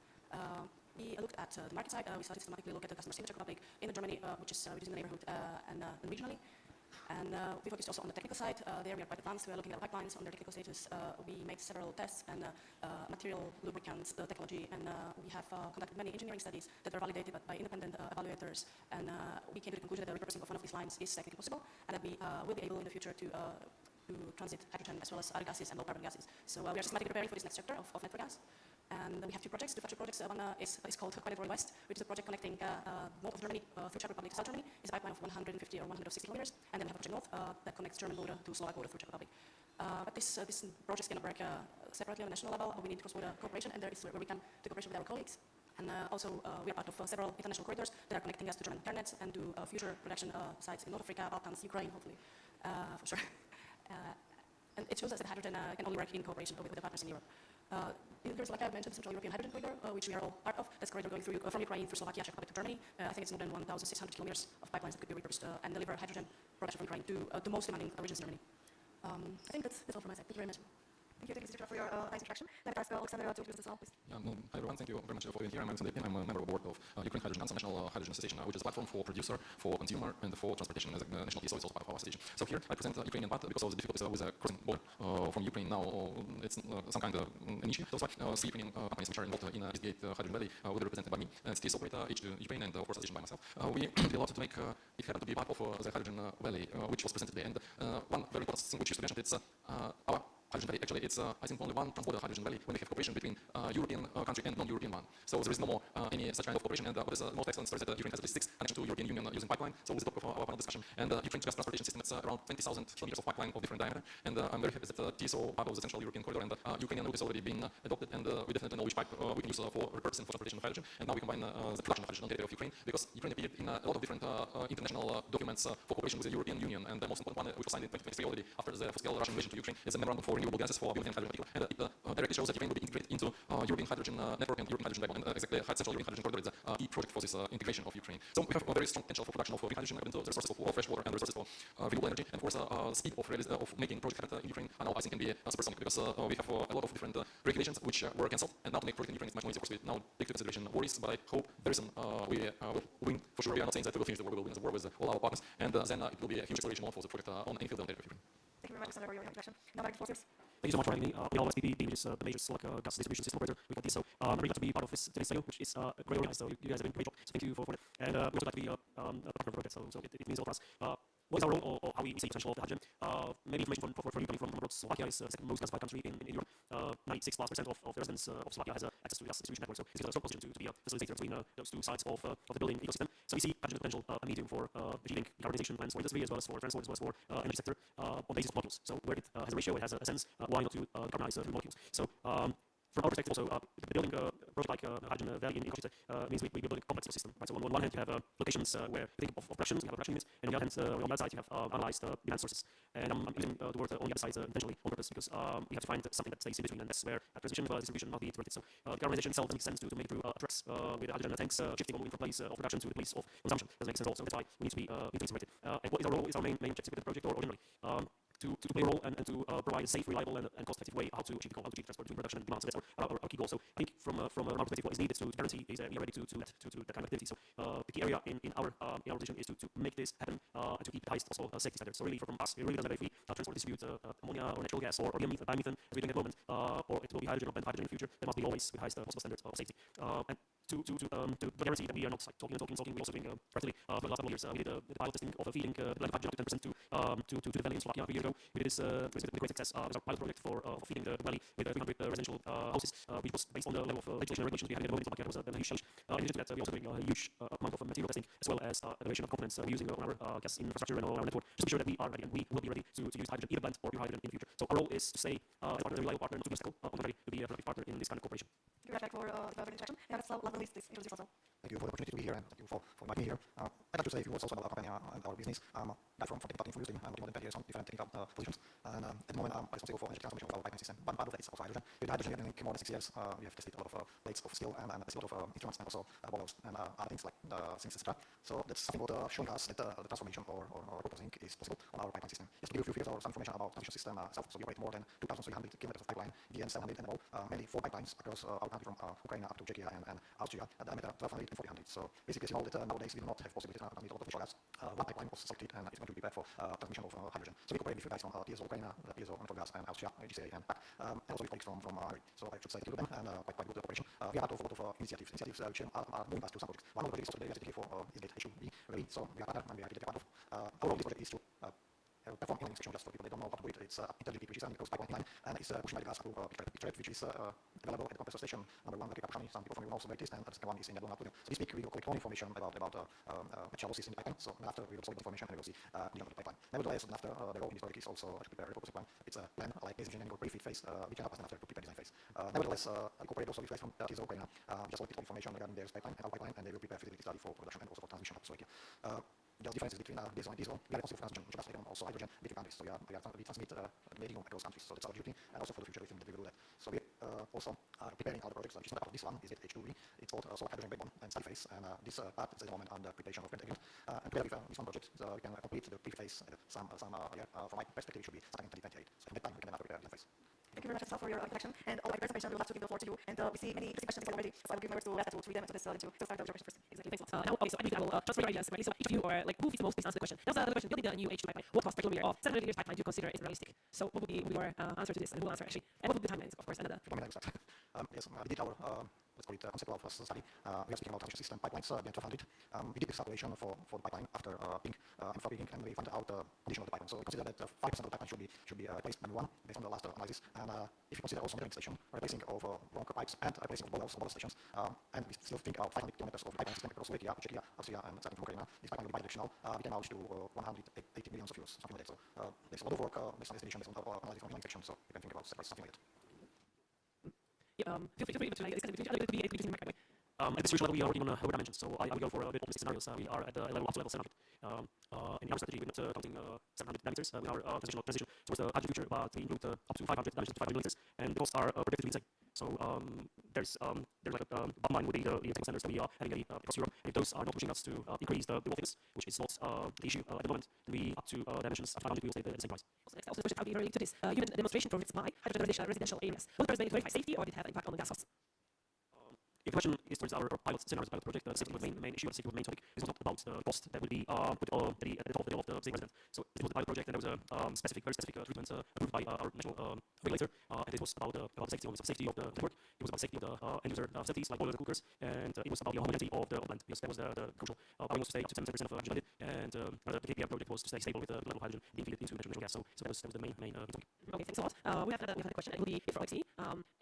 We looked at the market side. We started systematically look at the customers in the Czech Republic, in Germany, which is in the neighborhood, and regionally. And we focused also on the technical side. There we are quite advanced. We are looking at pipelines on their technical status. We made several tests and material lubricants, the technology, and we have conducted many engineering studies that were validated by independent evaluators. And we came to the conclusion that the repurposing of one of these lines is technically possible, and that we will be able in the future to transit hydrogen as well as other gases and low carbon gases. So we are systematically preparing for this next chapter of natural gas. And we have two projects, two flagship projects. One is called Corridor West, which is a project connecting north of Germany through Czech Republic to South Germany. It's a pipeline of 150 or 160 kilometers. And then we have Project North that connects German border to Slovak border through Czech Republic. But this project cannot work separately on a national level. We need cross-border cooperation, and there is where we come to cooperation with our colleagues. And also, we are part of several international corridors that are connecting us to German internets and to future production sites in North Africa, Balkans, Ukraine, hopefully, for sure. And it shows us that hydrogen can only work in cooperation with the partners in Europe. Here's, like I mentioned, the Central European Hydrogen Corridor, which we are all part of. That's a corridor going through, from Ukraine through Slovakia, Czech Republic to Germany. I think it's more than 1,600 kilometers of pipelines that could be repurposed and deliver hydrogen production from Ukraine to the most demanding regions in Germany. I think that's all from my side. Thank you very much. Thank you, Mr. Cheva, for your nice introduction. Let me ask Alexander to introduce himself, please. Hi everyone, thank you very much for being here. I'm Alexander. I'm a member of the board of Ukraine Hydrogen Council, National Hydrogen Association, which is a platform for producer, for consumer, and for transportation. As a national TSO, it's also part of our association. So here I present the Ukrainian part because of the difficulties with crossing border from Ukraine now. It's some kind of an issue. That's why three Ukrainian companies which are involved in this Gate Hydrogen Valley will be represented by me, and TSO operator, H2 Ukraine, and of course association by myself. We did a lot to make it happen to be part of the Hydrogen Valley, which was presented today. And one very important thing which is to mention, it's our Hydrogen Valley. Actually, it's I think only one transborder hydrogen valley when we have cooperation between European country and non-European one. So there is no more any such kind of cooperation. And what is the most excellent story is that Ukraine has at least 6 connections to European Union using pipeline. So this is the topic of our panel discussion. And Ukraine's gas transportation system is around 20,000 kilometers of pipeline of different diameter. And I'm very happy that TSO part of the Central European Corridor and Ukrainian route is already been adopted. And we definitely know which pipe we can use for repurposing for transportation of hydrogen. And now we combine the production of hydrogen on the territory of Ukraine, because Ukraine appeared in a lot of different international documents for cooperation with the European Union. And the most important one, which was signed in 2023 already after the full-scale Russian invasion to Ukraine, is a memorandum for renewable gases for European hydrogen. And it directly shows that Ukraine will be integrated into European hydrogen network and European hydrogen backbone. And exactly, Central European Hydrogen Corridor is a key project for this integration of Ukraine. So we have a very strong potential for production of green hydrogen, according to the resources of fresh water and resources for renewable energy. And of course, speed of making project happen in Ukraine now I think can be supersonic, because we have a lot of different regulations which were cancelled. And now to make project in Ukraine is much more easier. Of course, we now take into consideration worries, but I hope very soon we will win for sure. We are not saying that we will finish the war. We will win the war with all our partners, and then it will be a huge acceleration more for the project on any field on the territory of Ukraine. Thank you very much, Alexander, for your introduction. Now back to Forces. Thank you so much for having me. We all SPP, which is the major gas distribution system operator. We got this, so I'm really glad to be part of this today's sale, which is great organized. So you guys have been great job. So thank you for that. And we also like to be a partner of the project. So it means a lot to us. What is our role, or how we see the potential of the hydrogen? Maybe information for you coming from abroad. Slovakia is the second most gasified country in Europe. 96+% of the residents of Slovakia has access to the gas distribution network. So this gives us a strong position to be a facilitator between those two sides of the building ecosystem. So we see hydrogen potential a medium for achieving decarbonization plans for industry, as well as for transport, as well as for energy sector on basis of modules. So where it has a ratio, it has a sense, why not to decarbonize through molecules? So from our perspective, also, building a project like Hydrogen Valley in Košice means we build a complex system. Right? So on one hand, you have locations where you think of productions, you have production units, and on the other hand, on that side, you have analyzed demand sources. And I'm using the word on the other side intentionally on purpose, because we have to find something that stays in between, and that's where transition distribution must be iterated. So decarbonization itself doesn't make sense to make it through trucks with hydrogen tanks shifting from place of production to the place of consumption. Doesn't make sense also. That's why we need to be integrated. And what is our role? Is our main objective with the project, or generally? to play a role and to provide a safe, reliable, and cost-effective way how to achieve transport to production and demand. So that's our key goal. So I think from our perspective, what is needed to guarantee is that we are ready to that kind of activity. So the key area in our position is to make this happen and to keep the highest possible safety standards. So really from us, it really doesn't matter if we transport, distribute ammonia or natural gas or biomethane, as we're doing at the moment, or it will be hydrogen or blend hydrogen in the future. There must be always the highest possible standards of safety. And to guarantee that we are not like talking, we're also doing practically for the last couple of years. We did the pilot testing of feeding blended hydrogen up to 10% to the valley in Slovakia a year ago. We did this with great success with our pilot project for feeding the valley with 300 residential houses, which was based on the level of legislation and regulations we have at the moment in Slovakia. That was a huge challenge. In addition to that, we're also doing a huge amount of material testing as well as evaluation of components we're using on our gas infrastructure and on our network just to be sure that we are ready and we will be ready to use hydrogen, either blend or pure hydrogen in the future. So our role is to stay as a partner, a reliable partner, not to be obstacle, on the way to be a productive partner in this kind of cooperation. Thank you very much for the interaction. And let's last but least, please introduce yourself. Thank you for the opportunity to be here and thank you for inviting me here. I'd like to say a few words also about our company and our business. I'm from technical team for Houston. I'm working more than 10 years on different technical positions. And at the moment, I'm responsible for energy transformation of our pipeline system. One part of that is also hydrogen. With hydrogen, we have been more than 6 years. We have tested a lot of plates of steel and tested a lot of instruments and also boilers and other things like things, etc. So that's something what showing us that the transformation or proposing is possible on our pipeline system. Just to give you a few figures or some information about the transmission system itself. So we operate more than 2,300 kilometers of pipeline, DN 700 and above, mainly 4 pipelines across our country from Ukraine up to Czechia and Austria at the diameter 1,200 and 400. So basically, as you know, that nowadays we do not have possibility to meet a lot of natural gas. One pipeline was selected and it's going to be prepared for transmission of hydrogen. So we cooperate with you guys from TSO Ukraine, TSO natural gas and Austria, GCA and PAC, and also with colleagues from Hungary. So I should say thank you to them and quite good cooperation. We are part of a lot of initiatives which are moving us to some projects. One of the projects also today is for is the H2SK Day1. So we are partner and we are happy to be part of. Our role of this project is to perform inline inspection just for people that don't know how to do it. It's IntelliGP, which is an pipeline inline, and it's pushing by the gas through picture which is available at the compressor station. Number one, some people from you know also this, and the second one is in the Donau. So this week we will collect all information about material losses in the pipeline. So after we will solve the information and we will see the pipeline. Nevertheless, after the role in this project is also to prepare a repurposing plan. It's a plan like basic engineering or pre-feed phase. We can help us after to prepare design phase. Nevertheless, I cooperate also with guys from TSO Ukraine. Just collected all information regarding their pipeline and our pipeline, and they will prepare feasibility study for production and also for transmission of Slovakia. The differences between diesel and diesel, we are responsible for transition, also hydrogen between countries. So we transmit medium across countries. So that's our duty, and also for the future we think that we will do that. So we also are preparing other projects, which is not part of this one, is the H2V. It's called solar hydrogen backbone and study phase, and this part is at the moment under preparation of grant agreement. And together with this one project, we can complete the pre-phase some year. From my perspective, it should be starting in 2028. So in that time, we can then prepare the phase. Thank you very much for your introduction and all the presentation. We will have to give the floor to you, and we see many interesting questions already. So I will give my words to Lata to read them and to start your question first. Exactly. Thanks a lot. Okay, so I will transfer your ideas rightly. So each of you are like who fits the most, please answer the question. Now the question: building a new H2 pipeline, what cost per kilometer of 700 liters pipeline do you consider is realistic? So what would be your answer to this, and who will answer actually? And what would be the timelines, of course, and Yes, we did our let's call it conceptual first study. We are speaking about transmission system pipelines, the 1200. We did this calculation for the pipeline after ping, and we found out the condition of the pipeline. So we consider that 5% of the pipeline should be replaced by one based on the last analysis. And if you consider also metering station, replacing of longer pipes and replacing of boiler station, and we still think about 500 kilometers of pipeline system across Slovakia, Czechia, Austria, and starting from Ukraine. This pipeline will be bidirectional. We can ouch to 180 millions of euros, something like that. So there's a lot of work based on estimation, based on analysis from inline section. So you can think about something like that. Feel free to discuss it between each other. It could be using by the way. At this level, we are working on web dimensions, so I will go for a bit optimistic scenarios. We are at level up to level 700. In our strategy, we're not counting 700 diameters. We are transition towards the hydrogen future, but we include up to 500 dimensions to 500 liters, and the costs are predicted to be insane. So there's like a bottom line would be the technical standards that we are having across Europe. If those are not pushing us to increase the wall thickness, which is not the issue at the moment, then we up to dimensions up to 500 we will stay at the same price. Also, the question how do you relate to this human demonstration projects by hydrogen residential areas? Will the first verify safety, or did it have impact on the gas costs? If the question is towards our pilot scenarios, pilot project, the safety was the main issue, the safety was the main topic. This was not about the cost that would be put at the top of the same resident. So it was the pilot project, and there was a very specific treatment approved by our national regulator, and it was about the safety of the network. It was about safety of the end user facilities like boilers and cookers, and it was about the homogeneity of the blend, because that was the crucial. Powering was to stay up to 10% of hydrogen, and the KPI project was to stay stable with the level of hydrogen being feeded into natural gas. So that was the main topic. Okay, thanks a lot. We have another question. It will be for Alexei.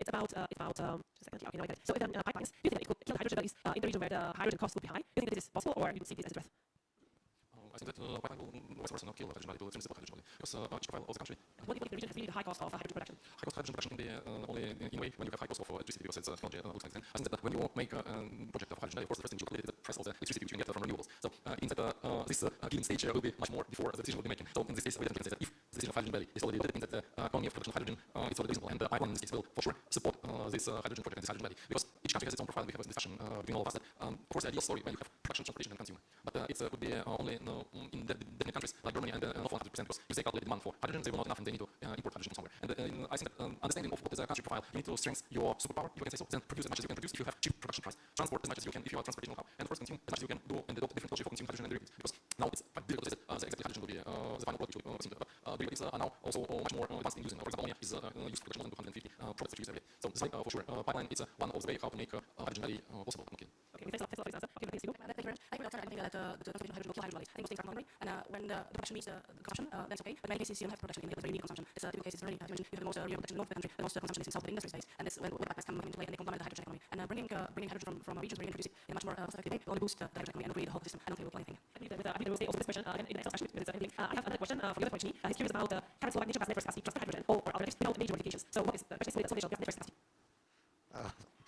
It's about just a second. Okay, now I get it. So pipelines, do you think that it could kill hydrogen values in the region where the hydrogen cost would be high? Do you think that this is possible, or you would see this as a threat? I think that pipeline will vice versa not kill hydrogen value, it will extremely support hydrogen value. Because each profile of the country. What do you think the region has really the high cost of hydrogen production? High cost hydrogen production can be only in a way when you have high cost of electricity, because it's technology looks like that. I think that when you make a project of hydrogen value, of course the first thing you calculate is the price of the electricity which you can get from renewables. So in that this given stage will be much more before the decision will be making. So in this case we can say that if the decision of hydrogen value is already dead, it means that the economy of production of hydrogen is already reasonable, and the pipeline in this case will for sure support this hydrogen project and this hydrogen value, because each country has its own profile. We have a discussion between all of us that of course the ideal story when you have production, transportation and consumer, but it would be only in the countries like Germany and not 100%, because you say calculate demand demand for hydrogen, they will not enough, and they need to import hydrogen somewhere. And I think that understanding of what is a country profile, you need to strengthen your superpower, you can say so, then produce as much as you can produce if you have cheap production price, transport as much as you can if you are transportation know-how, and of course consume as much as you can do and adopt different technology for consuming hydrogen and derivatives. Because now it's quite difficult to say that exactly hydrogen will be the final product which will consume. Derivatives are now also much more advanced in using. For example, ammonia is used for production more than 250 products which we use every day. So this way, for sure, pipeline is one of the way how to make hydrogen very possible. Okay. Okay, thanks a lot for this answer. Okay, thank you. Thank you very much. I will try to think that the transportation of hydrogen will kill hydrogen. I think those things are non-binary, and when the production meets the consumption, that's okay. But in many cases, you don't have production in the very neat consumption. It's typical cases already. As you mentioned, you have the most renewable production in north of the country, the most consumption is in south of the industry space, and that's when pipelines come into play and they complement the hydrogen economy. And bringing hydrogen from regions where you introduce it in a much more cost-effective way will only boost the hydrogen economy and create the whole system. I don't think it will do anything. I believe we'll stay also this question in the Excel spreadsheet because it's I have another question for the other PhD. He's curious about current Slovak natural gas network capacity to transport hydrogen or alternatives without major modifications. So what is the question is gas network capacity?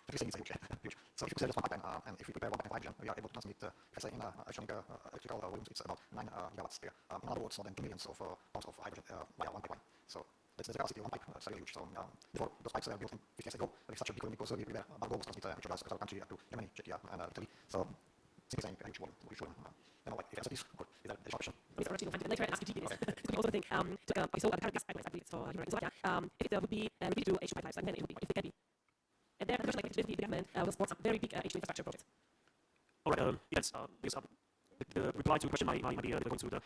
Everything is huge. So if you consider just one pipeline, and if we prepare 1.5 hydrogen, we are able to transmit, let's say in electrical volumes, it's about 9 gigawatts per year. In other words, more than 2 million pounds of hydrogen via one pipeline. So that's the capacity of one pipe. It's really huge. So before those pipes were built 50 years ago, with such a big volume because we were our goal was to transmit natural gas across our country to Germany, Czechia, and Italy. So simply saying a huge volume. I don't know like if you answer this or is there a option? Later I ask you to could you also think so the current gas pipelines I believe it's for Europe in Slovakia, if it would be repeated to H2 pipelines, and then it would be if it can be. And there, the question like the government will support some very big H2 infrastructure projects. All right, yes, because the reply to the question might be going to the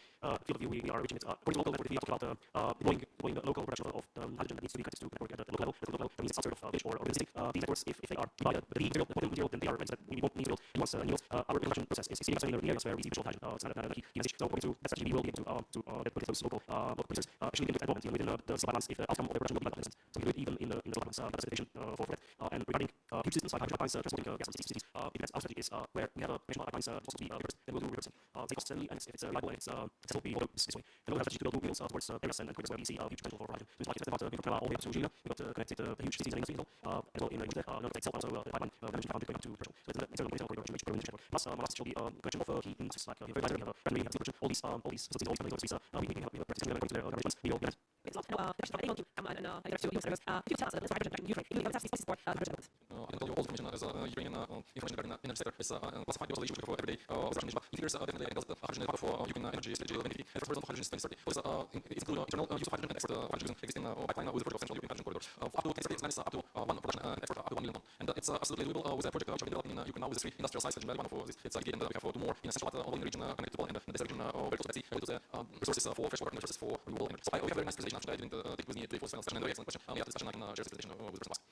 field of view we are reaching. It according to local network, we talk about deploying the local production of hydrogen that needs to be connected to network at the local level. That means some sort of village or city. These networks, if they are divided, the material, then they are that we won't need to build in once new. Our production process is sitting in the areas where we see visual hydrogen. It's not a key message. So according to that strategy, we will be able to get those local producers. Actually, we can do at the moment even within the pipelines if the outcome of the production will be like this. So we do it even in the pipelines. That's the situation for that. And regarding huge systems like hydrogen pipelines transporting gas from cities, it depends. Our strategy is where we have a national pipelines supposed to be reversed, then we'll do reversing. They cost and if it's reliable and it's successful, we will go this way. And we'll have strategy to build wheels towards areas and corridors where we see huge potential for hydrogen. So it's like it's about Victoria all the way up to Giulia. We've got connected the huge cities and industries as well in the itself, also the pipeline dimension found going up to Portugal. So it's an internal political corridor which corridor network. Plus, last shall be collection of key industries like fertilizer, we have a we have production, all these facilities, all these industries, we have practice according to their arrangements. We will get It's not the question of anyone to come and direct to service. If you tell us a little hydrogen production in Ukraine, you have to support hydrogen. I can tell you all the information as Ukrainian information regarding energy sector is classified because they issue for everyday Russian energy. But it figures definitely against the hydrogen part of Ukraine energy strategy 2050. And the first hydrogen is 2030. Because it includes internal use of hydrogen and export hydrogen using existing pipeline with the project of central European hydrogen corridors. Up to 2030, it's up to one production export up to 1 million ton. And it's absolutely doable with a project which we developed in Ukraine now with 3 industrial sites. Hydrogen Valley, one of this, it's and we have 2 more in a central all in the region connected to Poland and the region very close to the sea, to the resources for fresh water and resources for renewable energy. So we have a very nice presentation. Actually, I didn't take with me today for the discussion and very excellent question. We have this discussion, I can share this presentation with the person.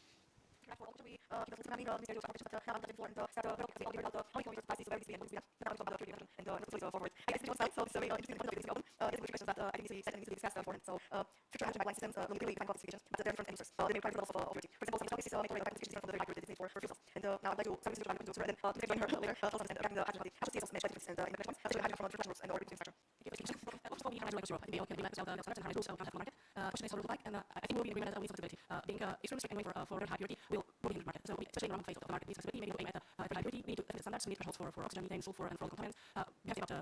For all we keep us listening, Ministry of Competition, but how important start developing all the about how many prices where we see and we have now talk about the reduction and the forward. I guess it's one side, so it's very interesting to this open. There's a question that I think needs to be discussed important. So future hydrogen pipeline systems will really define qualifications, but there are different answers. They may price levels of authority. For example, some cases make already qualifications from the very high purity for fuel cells. And now I'd like to some research to and to join her later tell us regarding the hydrogen. How should CSOs match difference in the benchmarks, especially hydrogen from different routes and or infrastructure. First of all, we have hydrogen Europe, and we can be like and how it goes on the market. Question is how it look like, and I think we'll be in agreement that we need flexibility. Being extremely strict anyway for very high purity will be in the market. So especially in the phase of the market, needs flexibility. Maybe we'll aim at very high purity. We need to define the standards. We need thresholds for oxygen, methane, sulfur, and for all components. We have to think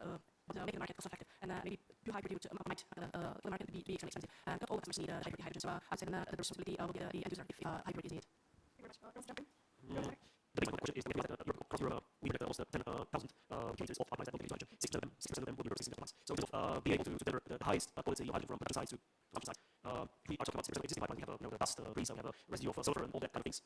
about making the market cost effective, and maybe too high purity might the market be extremely expensive. And not all the customers need high purity hydrogen. So I'd say the responsibility will be the end user if high purity is needed. The big question is that across Europe, we get almost 10,000 kilometers of pipelines that will be hydrogen. 6% of them will be existing pipelines. So instead of being able to deliver the highest quality of hydrogen from production side to consumption side, we are talking about 6% of existing pipelines. We have the dust, grease, we have a residue of sulfur and all that kind of things.